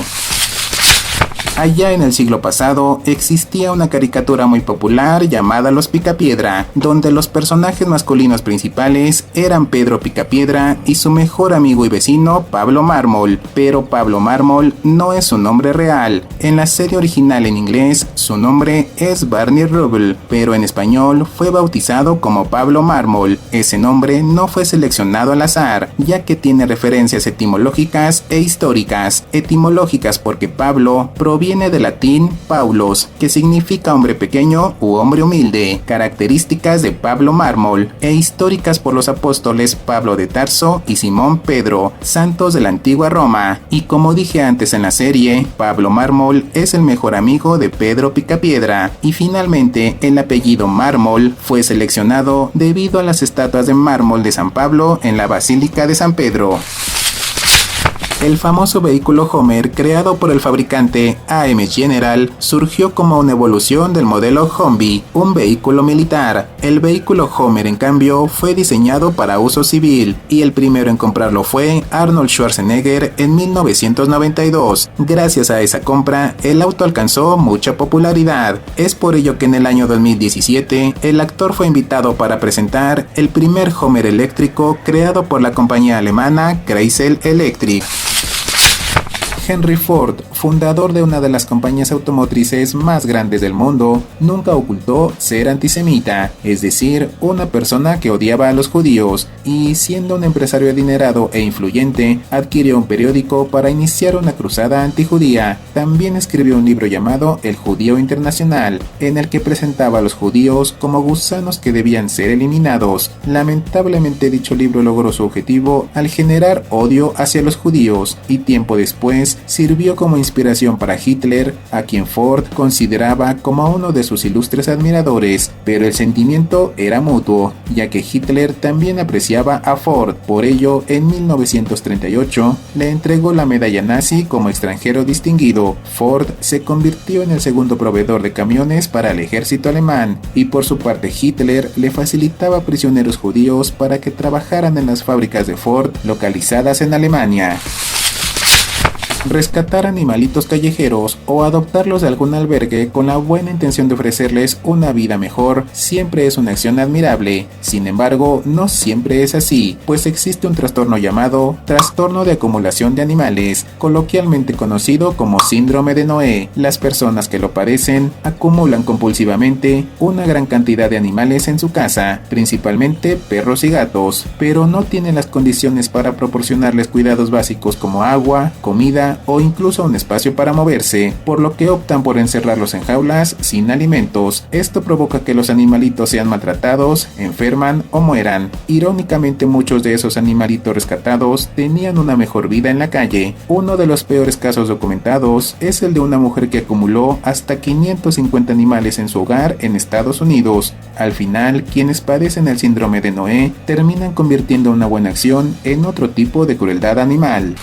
Speaker 2: Allá en el siglo pasado existía una caricatura muy popular llamada Los Picapiedra, donde los personajes masculinos principales eran Pedro Picapiedra y su mejor amigo y vecino Pablo Mármol, pero Pablo Mármol no es su nombre real. En la serie original en inglés su nombre es Barney Rubble, pero en español fue bautizado como Pablo Mármol. Ese nombre no fue seleccionado al azar, ya que tiene referencias etimológicas e históricas. Etimológicas porque Pablo proviene del latín Paulos, que significa hombre pequeño u hombre humilde, características de Pablo Mármol, e históricas por los apóstoles Pablo de Tarso y Simón Pedro, santos de la antigua Roma. Y como dije antes en la serie, Pablo Mármol es el mejor amigo de Pedro Picapiedra. Y finalmente, el apellido Mármol fue seleccionado debido a las estatuas de mármol de San Pablo en la Basílica de San Pedro. El famoso vehículo Homer, creado por el fabricante AM General, surgió como una evolución del modelo Humvee, un vehículo militar. El vehículo Homer, en cambio, fue diseñado para uso civil, y el primero en comprarlo fue Arnold Schwarzenegger en 1992. Gracias a esa compra, el auto alcanzó mucha popularidad. Es por ello que en el año 2017, el actor fue invitado para presentar el primer Homer eléctrico creado por la compañía alemana Chrysler Electric. Henry Ford, fundador de una de las compañías automotrices más grandes del mundo, nunca ocultó ser antisemita, es decir, una persona que odiaba a los judíos, y siendo un empresario adinerado e influyente, adquirió un periódico para iniciar una cruzada antijudía. También escribió un libro llamado El Judío Internacional, en el que presentaba a los judíos como gusanos que debían ser eliminados. Lamentablemente dicho libro logró su objetivo al generar odio hacia los judíos, y tiempo después sirvió como inspiración para Hitler, a quien Ford consideraba como uno de sus ilustres admiradores, pero el sentimiento era mutuo, ya que Hitler también apreciaba a Ford. Por ello, en 1938 le entregó la medalla nazi como extranjero distinguido. Ford se convirtió en el segundo proveedor de camiones para el ejército alemán, y por su parte Hitler le facilitaba prisioneros judíos para que trabajaran en las fábricas de Ford localizadas en Alemania. Rescatar animalitos callejeros o adoptarlos de algún albergue con la buena intención de ofrecerles una vida mejor siempre es una acción admirable. Sin embargo, no siempre es así, pues existe un trastorno llamado trastorno de acumulación de animales, coloquialmente conocido como síndrome de Noé. Las personas que lo padecen acumulan compulsivamente una gran cantidad de animales en su casa, principalmente perros y gatos, pero no tienen las condiciones para proporcionarles cuidados básicos como agua, comida o incluso un espacio para moverse, por lo que optan por encerrarlos en jaulas sin alimentos. Esto provoca que los animalitos sean maltratados, enferman o mueran. Irónicamente, muchos de esos animalitos rescatados tenían una mejor vida en la calle. Uno de los peores casos documentados es el de una mujer que acumuló hasta 550 animales en su hogar en Estados Unidos. Al final, quienes padecen el síndrome de Noé terminan convirtiendo una buena acción en otro tipo de crueldad animal.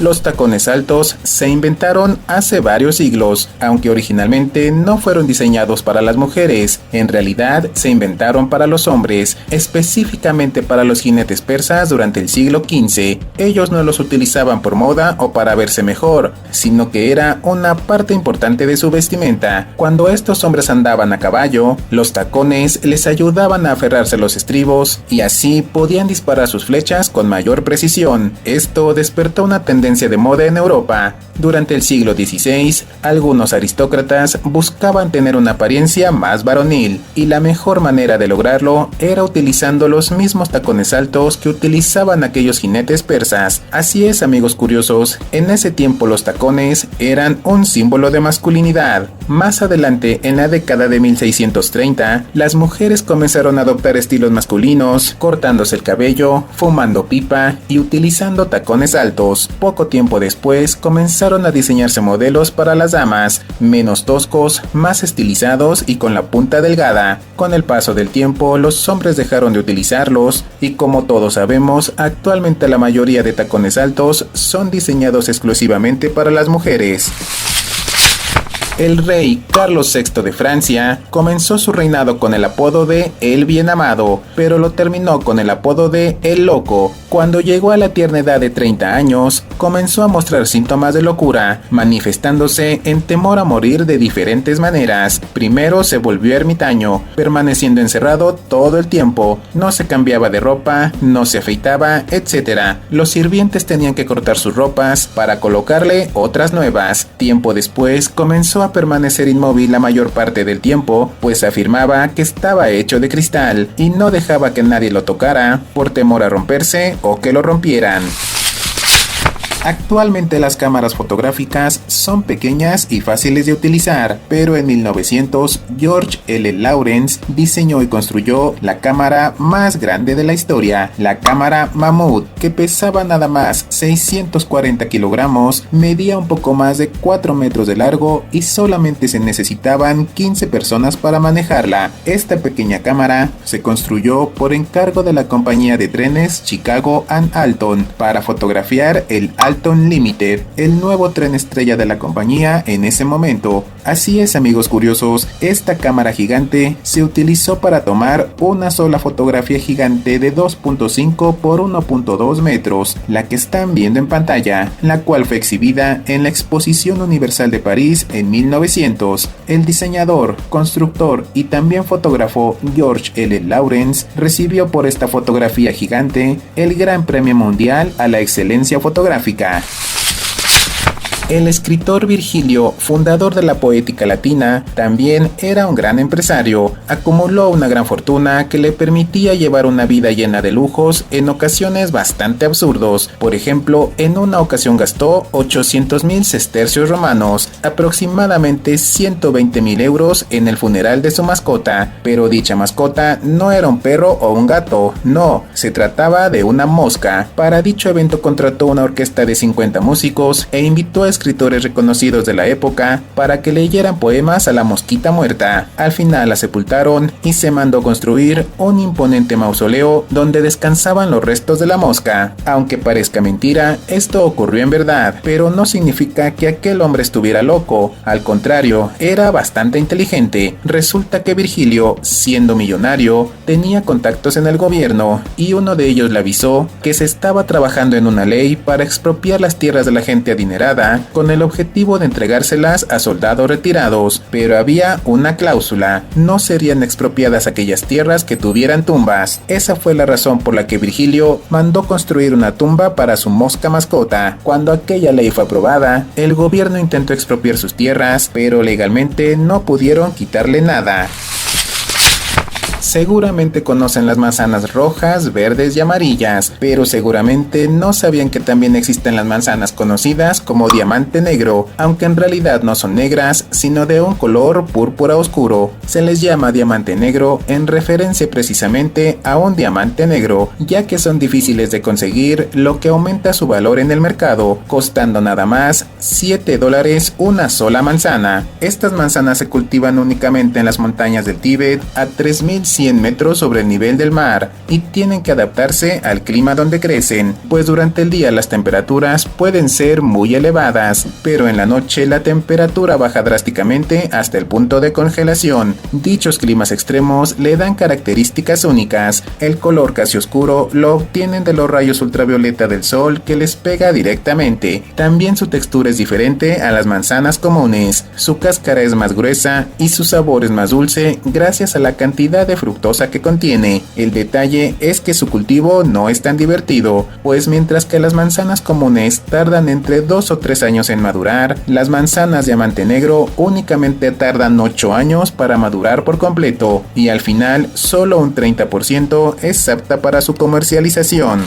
Speaker 2: Los tacones altos se inventaron hace varios siglos, aunque originalmente no fueron diseñados para las mujeres. En realidad se inventaron para los hombres, específicamente para los jinetes persas durante el siglo XV. Ellos no los utilizaban por moda o para verse mejor, sino que era una parte importante de su vestimenta. Cuando estos hombres andaban a caballo, los tacones les ayudaban a aferrarse a los estribos y así podían disparar sus flechas con mayor precisión. Esto despertó una tendencia de moda en Europa. Durante el siglo XVI, algunos aristócratas buscaban tener una apariencia más varonil, y la mejor manera de lograrlo era utilizando los mismos tacones altos que utilizaban aquellos jinetes persas. Así es, amigos curiosos, en ese tiempo los tacones eran un símbolo de masculinidad. Más adelante, en la década de 1630, las mujeres comenzaron a adoptar estilos masculinos, cortándose el cabello, fumando pipa y utilizando tacones altos. Poco tiempo después, comenzaron a diseñarse modelos para las damas, menos toscos, más estilizados y con la punta delgada. Con el paso del tiempo, los hombres dejaron de utilizarlos y, como todos sabemos, actualmente la mayoría de tacones altos son diseñados exclusivamente para las mujeres. El rey Carlos VI de Francia comenzó su reinado con el apodo de El Bien Amado, pero lo terminó con el apodo de El Loco. Cuando llegó a la tierna edad de 30 años, comenzó a mostrar síntomas de locura, manifestándose en temor a morir de diferentes maneras. Primero se volvió ermitaño, permaneciendo encerrado todo el tiempo. No se cambiaba de ropa, no se afeitaba, etc. Los sirvientes tenían que cortar sus ropas para colocarle otras nuevas. Tiempo después comenzó a permanecer inmóvil la mayor parte del tiempo, pues afirmaba que estaba hecho de cristal y no dejaba que nadie lo tocara por temor a romperse o que lo rompieran. Actualmente las cámaras fotográficas son pequeñas y fáciles de utilizar, pero en 1900 George L. Lawrence diseñó y construyó la cámara más grande de la historia, la cámara Mammoth, que pesaba nada más 640 kilogramos, medía un poco más de 4 metros de largo y solamente se necesitaban 15 personas para manejarla. Esta pequeña cámara se construyó por encargo de la compañía de trenes Chicago and Alton para fotografiar el Alton Limited, el nuevo tren estrella de la compañía en ese momento. Así es, amigos curiosos, esta cámara gigante se utilizó para tomar una sola fotografía gigante de 2.5 por 1.2 metros, la que están viendo en pantalla, la cual fue exhibida en la Exposición Universal de París en 1900. El diseñador, constructor y también fotógrafo George L. Lawrence recibió por esta fotografía gigante el Gran Premio Mundial a la Excelencia Fotográfica. El escritor Virgilio, fundador de la poética latina, también era un gran empresario. Acumuló una gran fortuna que le permitía llevar una vida llena de lujos, en ocasiones bastante absurdos. Por ejemplo, en una ocasión gastó 800,000 sestercios romanos, aproximadamente 120,000 euros, en el funeral de su mascota. Pero dicha mascota no era un perro o un gato, no, se trataba de una mosca. Para dicho evento contrató una orquesta de 50 músicos e invitó a escritores reconocidos de la época para que leyeran poemas a la mosquita muerta. Al final la sepultaron y se mandó construir un imponente mausoleo donde descansaban los restos de la mosca. Aunque parezca mentira, esto ocurrió en verdad, pero no significa que aquel hombre estuviera loco. Al contrario, era bastante inteligente. Resulta que Virgilio, siendo millonario, tenía contactos en el gobierno y uno de ellos le avisó que se estaba trabajando en una ley para expropiar las tierras de la gente adinerada con el objetivo de entregárselas a soldados retirados, pero había una cláusula: no serían expropiadas aquellas tierras que tuvieran tumbas. Esa fue la razón por la que Virgilio mandó construir una tumba para su mosca mascota. Cuando aquella ley fue aprobada, el gobierno intentó expropiar sus tierras, pero legalmente no pudieron quitarle nada. Seguramente conocen las manzanas rojas, verdes y amarillas, pero seguramente no sabían que también existen las manzanas conocidas como diamante negro, aunque en realidad no son negras, sino de un color púrpura oscuro. Se les llama diamante negro en referencia precisamente a un diamante negro, ya que son difíciles de conseguir, lo que aumenta su valor en el mercado, costando nada más $7 una sola manzana. Estas manzanas se cultivan únicamente en las montañas del Tíbet a 3,100 100 metros sobre el nivel del mar y tienen que adaptarse al clima donde crecen, pues durante el día las temperaturas pueden ser muy elevadas, pero en la noche la temperatura baja drásticamente hasta el punto de congelación. Dichos climas extremos le dan características únicas. El color casi oscuro lo obtienen de los rayos ultravioleta del sol que les pega directamente. También su textura es diferente a las manzanas comunes. Su cáscara es más gruesa y su sabor es más dulce gracias a la cantidad de fructosa que contiene. El detalle es que su cultivo no es tan divertido, pues mientras que las manzanas comunes tardan entre 2 o 3 años en madurar, las manzanas diamante negro únicamente tardan 8 años para madurar por completo, y al final solo un 30% es apta para su comercialización.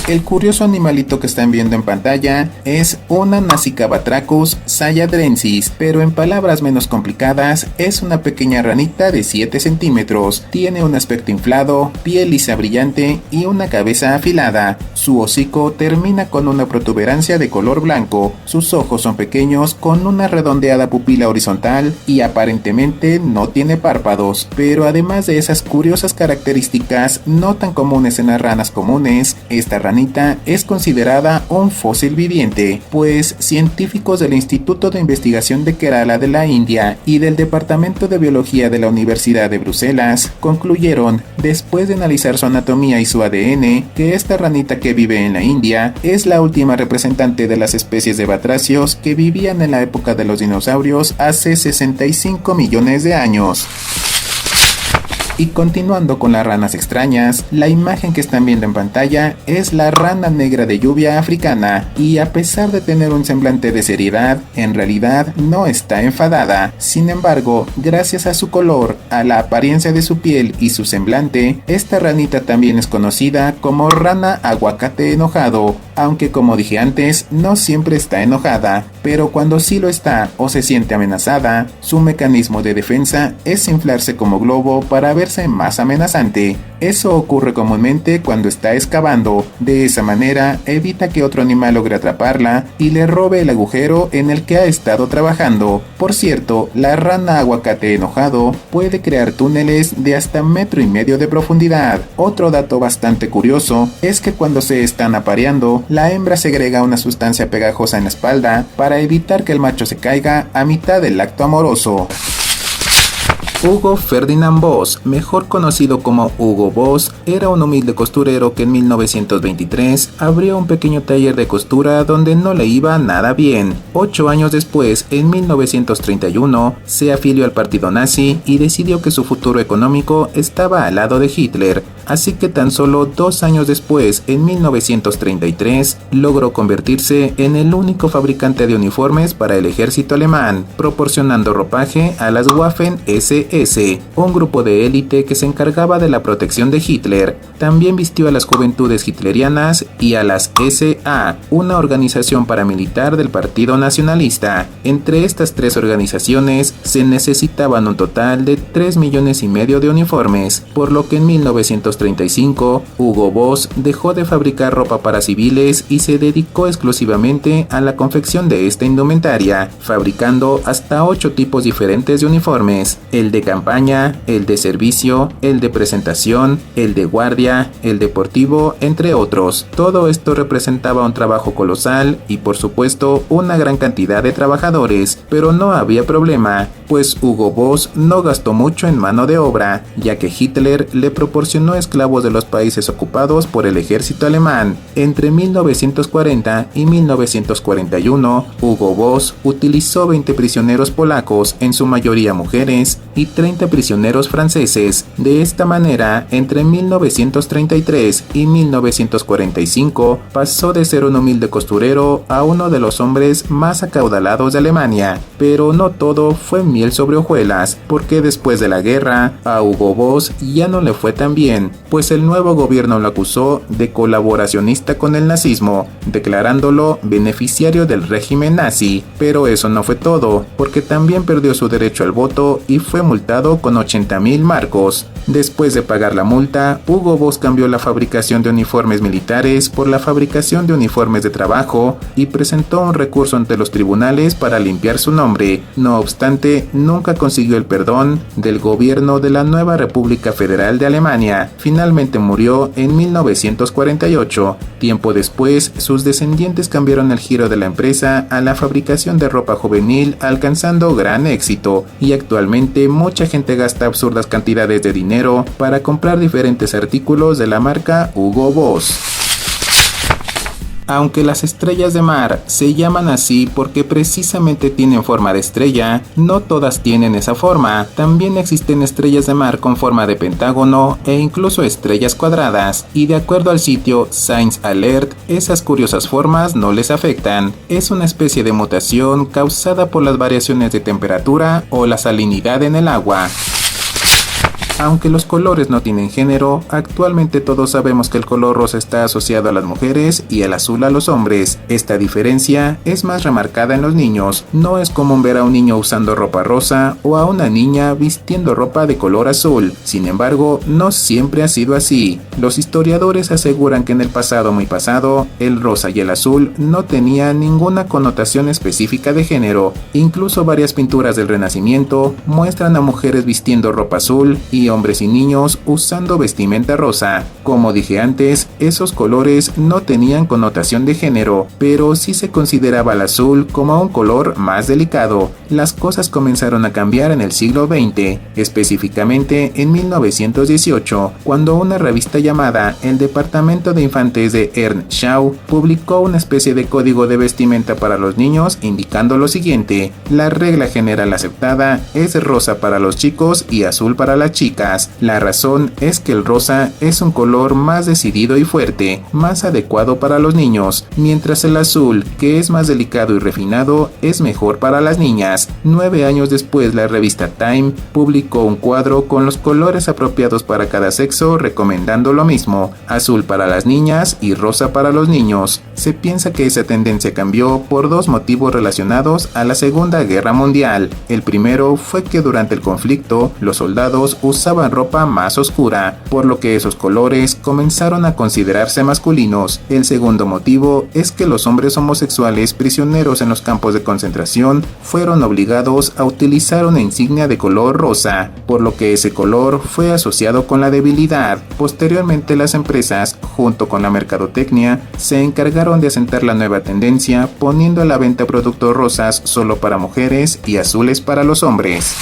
Speaker 2: El curioso animalito que están viendo en pantalla es una Nasicabatrachus sayadrensis, pero en palabras menos complicadas es una pequeña ranita de 7 centímetros. Tiene un aspecto inflado, piel lisa brillante y una cabeza afilada. Su hocico termina con una protuberancia de color blanco. Sus ojos son pequeños con una redondeada pupila horizontal y aparentemente no tiene párpados. Pero además de esas curiosas características no tan comunes en las ranas comunes, esta ranita es considerada un fósil viviente, pues científicos del Instituto de Investigación de Kerala de la India y del Departamento de Biología de la Universidad de Bruselas concluyeron, después de analizar su anatomía y su ADN, que esta ranita que vive en la India es la última representante de las especies de batracios que vivían en la época de los dinosaurios hace 65 millones de años. Y continuando con las ranas extrañas, la imagen que están viendo en pantalla es la rana negra de lluvia africana, y a pesar de tener un semblante de seriedad, en realidad no está enfadada. Sin embargo, gracias a su color, a la apariencia de su piel y su semblante, esta ranita también es conocida como rana aguacate enojado, aunque como dije antes, no siempre está enojada, pero cuando sí lo está o se siente amenazada, su mecanismo de defensa es inflarse como globo para verse más amenazante. Eso ocurre comúnmente cuando está excavando. De esa manera evita que otro animal logre atraparla y le robe el agujero en el que ha estado trabajando. Por cierto, la rana aguacate enojado puede crear túneles de hasta 1,5 metros de profundidad. Otro dato bastante curioso es que cuando se están apareando, la hembra segrega una sustancia pegajosa en la espalda para evitar que el macho se caiga a mitad del acto amoroso. Hugo Ferdinand Boss, mejor conocido como Hugo Boss, era un humilde costurero que en 1923 abrió un pequeño taller de costura donde no le iba nada bien. 8 años después, en 1931, se afilió al partido nazi y decidió que su futuro económico estaba al lado de Hitler. Así que tan solo 2 años después, en 1933, logró convertirse en el único fabricante de uniformes para el ejército alemán, proporcionando ropaje a las Waffen-SS, un grupo de élite que se encargaba de la protección de Hitler. También vistió a las juventudes hitlerianas y a las SA, una organización paramilitar del Partido Nacionalista. Entre estas 3 organizaciones se necesitaban un total de 3,5 millones de uniformes, por lo que en 1935 Hugo Boss dejó de fabricar ropa para civiles y se dedicó exclusivamente a la confección de esta indumentaria, fabricando hasta 8 tipos diferentes de uniformes: el de campaña, el de servicio, el de presentación, el de guardia, el deportivo, entre otros. Todo esto representaba un trabajo colosal y por supuesto una gran cantidad de trabajadores, pero no había problema, pues Hugo Boss no gastó mucho en mano de obra, ya que Hitler le proporcionó esclavos de los países ocupados por el ejército alemán. Entre 1940 y 1941, Hugo Boss utilizó 20 prisioneros polacos, en su mayoría mujeres, y 30 prisioneros franceses. De esta manera, entre 1933 y 1945, pasó de ser un humilde costurero a uno de los hombres más acaudalados de Alemania. Pero no todo fue miel sobre hojuelas, porque después de la guerra, a Hugo Boss ya no le fue tan bien, pues el nuevo gobierno lo acusó de colaboracionista con el nazismo, declarándolo beneficiario del régimen nazi. Pero eso no fue todo, porque también perdió su derecho al voto y fue multado con 80,000 marcos. Después de pagar la multa, Hugo Boss cambió la fabricación de uniformes militares por la fabricación de uniformes de trabajo y presentó un recurso ante los tribunales para limpiar su nombre. No obstante, nunca consiguió el perdón del gobierno de la nueva República Federal de Alemania. Finalmente murió en 1948. Tiempo después, sus descendientes cambiaron el giro de la empresa a la fabricación de ropa juvenil, alcanzando gran éxito, y actualmente mucha gente gasta absurdas cantidades de dinero para comprar diferentes artículos de la marca Hugo Boss. Aunque las estrellas de mar se llaman así porque precisamente tienen forma de estrella, no todas tienen esa forma. También existen estrellas de mar con forma de pentágono e incluso estrellas cuadradas, y de acuerdo al sitio Science Alert, esas curiosas formas no les afectan. Es una especie de mutación causada por las variaciones de temperatura o la salinidad en el agua. Aunque los colores no tienen género, actualmente todos sabemos que el color rosa está asociado a las mujeres y el azul a los hombres. Esta diferencia es más remarcada en los niños. No es común ver a un niño usando ropa rosa o a una niña vistiendo ropa de color azul. Sin embargo, no siempre ha sido así. Los historiadores aseguran que en el pasado muy pasado, el rosa y el azul no tenían ninguna connotación específica de género. Incluso varias pinturas del Renacimiento muestran a mujeres vistiendo ropa azul y hombres y niños usando vestimenta rosa. Como dije antes, esos colores no tenían connotación de género, pero sí se consideraba el azul como un color más delicado. Las cosas comenzaron a cambiar en el siglo XX, específicamente en 1918, cuando una revista llamada El Departamento de Infantes de Ernst Shaw publicó una especie de código de vestimenta para los niños, indicando lo siguiente: la regla general aceptada es rosa para los chicos y azul para las chicas. La razón es que el rosa es un color más decidido y fuerte, más adecuado para los niños, mientras el azul, que es más delicado y refinado, es mejor para las niñas. 9 años después, la revista Time publicó un cuadro con los colores apropiados para cada sexo, recomendando lo mismo: azul para las niñas y rosa para los niños. Se piensa que esa tendencia cambió por dos motivos relacionados a la Segunda Guerra Mundial. El primero fue que durante el conflicto, los soldados usaban ropa más oscura, por lo que esos colores comenzaron a considerarse masculinos. El segundo motivo es que los hombres homosexuales prisioneros en los campos de concentración fueron obligados a utilizar una insignia de color rosa, por lo que ese color fue asociado con la debilidad. Posteriormente, las empresas, junto con la mercadotecnia, se encargaron de asentar la nueva tendencia, poniendo a la venta productos rosas solo para mujeres y azules para los hombres.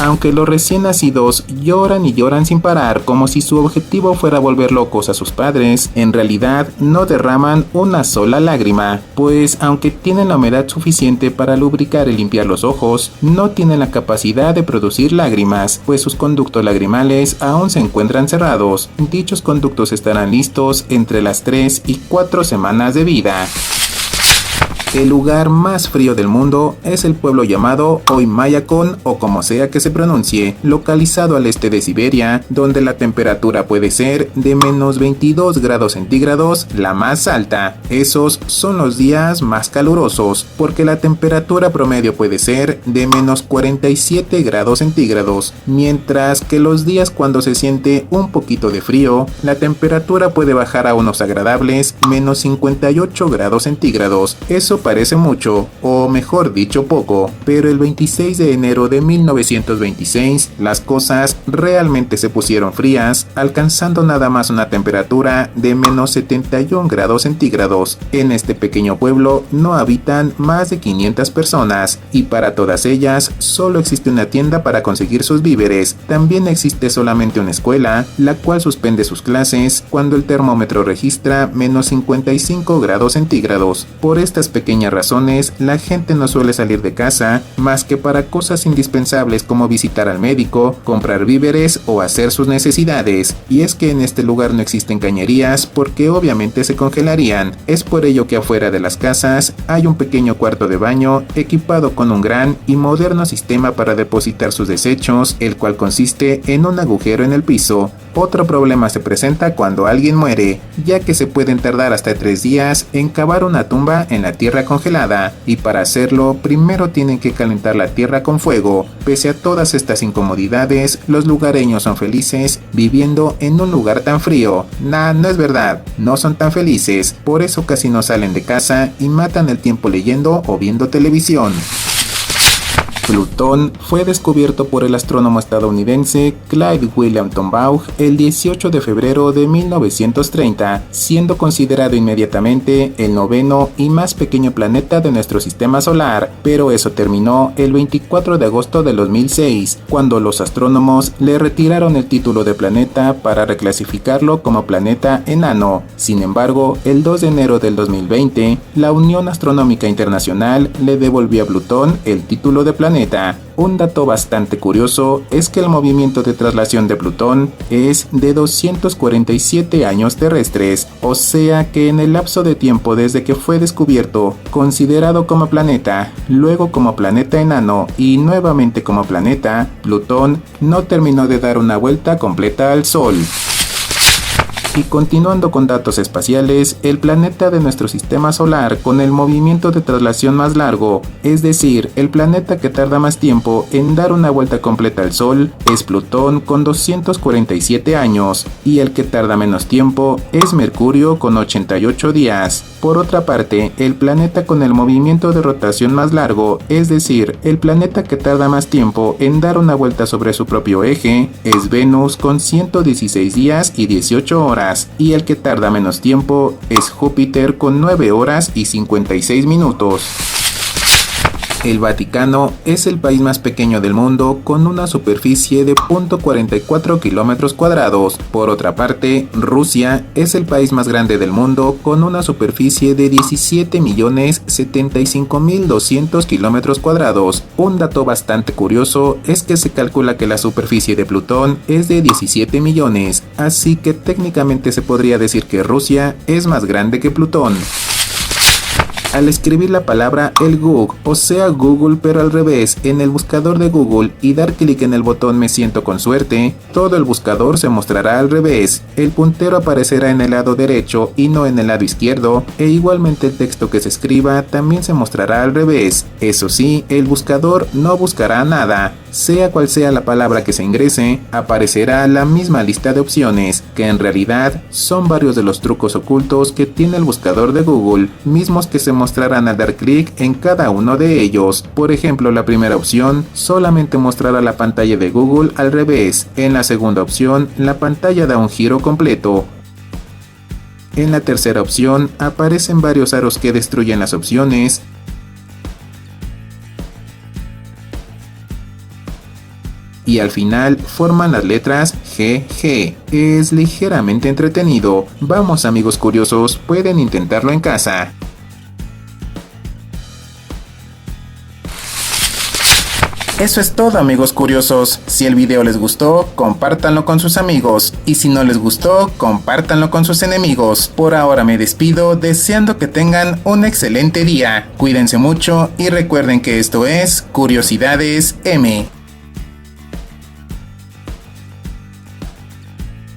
Speaker 2: Aunque los recién nacidos lloran y lloran sin parar como si su objetivo fuera volver locos a sus padres, en realidad no derraman una sola lágrima, pues aunque tienen la humedad suficiente para lubricar y limpiar los ojos, no tienen la capacidad de producir lágrimas, pues sus conductos lagrimales aún se encuentran cerrados. Dichos conductos estarán listos entre las 3 y 4 semanas de vida. El lugar más frío del mundo es el pueblo llamado Oymyakon, o como sea que se pronuncie, localizado al este de Siberia, donde la temperatura puede ser de menos 22 grados centígrados, la más alta. Esos son los días más calurosos, porque la temperatura promedio puede ser de menos 47 grados centígrados, mientras que los días cuando se siente un poquito de frío, la temperatura puede bajar a unos agradables menos 58 grados centígrados. Eso parece mucho, o mejor dicho poco, pero el 26 de enero de 1926 las cosas realmente se pusieron frías, alcanzando nada más una temperatura de menos 71 grados centígrados. En este pequeño pueblo no habitan más de 500 personas, y para todas ellas solo existe una tienda para conseguir sus víveres. También existe solamente una escuela, la cual suspende sus clases cuando el termómetro registra menos 55 grados centígrados. Por estas pequeñas razones, la gente no suele salir de casa más que para cosas indispensables como visitar al médico, comprar víveres o hacer sus necesidades. Y es que en este lugar no existen cañerías porque obviamente se congelarían. Es por ello que afuera de las casas hay un pequeño cuarto de baño equipado con un gran y moderno sistema para depositar sus desechos, el cual consiste en un agujero en el piso. Otro problema se presenta cuando alguien muere, ya que se pueden tardar hasta 3 días en cavar una tumba en la tierra congelada, y para hacerlo primero tienen que calentar la tierra con fuego. Pese a todas estas incomodidades, los lugareños son felices viviendo en un lugar tan frío. No es verdad, no son tan felices, por eso casi no salen de casa y matan el tiempo leyendo o viendo televisión. Plutón fue descubierto por el astrónomo estadounidense Clyde William Tombaugh el 18 de febrero de 1930, siendo considerado inmediatamente el noveno y más pequeño planeta de nuestro sistema solar, pero eso terminó el 24 de agosto de 2006, cuando los astrónomos le retiraron el título de planeta para reclasificarlo como planeta enano. Sin embargo, el 2 de enero del 2020, la Unión Astronómica Internacional le devolvió a Plutón el título de planeta. Un dato bastante curioso es que el movimiento de traslación de Plutón es de 247 años terrestres, o sea que en el lapso de tiempo desde que fue descubierto, considerado como planeta, luego como planeta enano y nuevamente como planeta, Plutón no terminó de dar una vuelta completa al Sol. Y continuando con datos espaciales, el planeta de nuestro sistema solar con el movimiento de traslación más largo, es decir, el planeta que tarda más tiempo en dar una vuelta completa al Sol, es Plutón con 247 años, y el que tarda menos tiempo es Mercurio con 88 días. Por otra parte, el planeta con el movimiento de rotación más largo, es decir, el planeta que tarda más tiempo en dar una vuelta sobre su propio eje, es Venus con 116 días y 18 horas, y el que tarda menos tiempo es Júpiter con 9 horas y 56 minutos. El Vaticano es el país más pequeño del mundo con una superficie de 0.44 kilómetros cuadrados. Por otra parte, Rusia es el país más grande del mundo con una superficie de 17.075.200 kilómetros cuadrados. Un dato bastante curioso es que se calcula que la superficie de Plutón es de 17 millones, así que técnicamente se podría decir que Rusia es más grande que Plutón. Al escribir la palabra el Gug, o sea Google pero al revés, en el buscador de Google y dar clic en el botón Me siento con suerte, todo el buscador se mostrará al revés, el puntero aparecerá en el lado derecho y no en el lado izquierdo, e igualmente el texto que se escriba también se mostrará al revés. Eso sí, el buscador no buscará nada. Sea cual sea la palabra que se ingrese, aparecerá la misma lista de opciones, que en realidad son varios de los trucos ocultos que tiene el buscador de Google, mismos que se mostrarán al dar clic en cada uno de ellos. Por ejemplo, la primera opción solamente mostrará la pantalla de Google al revés. En la segunda opción, la pantalla da un giro completo. En la tercera opción, aparecen varios aros que destruyen las opciones. Y al final forman las letras GG. Es ligeramente entretenido. Vamos amigos curiosos, pueden intentarlo en casa. Eso es todo amigos curiosos. Si el video les gustó, compártanlo con sus amigos. Y si no les gustó, compártanlo con sus enemigos. Por ahora me despido deseando que tengan un excelente día. Cuídense mucho y recuerden que esto es Curiosidades M.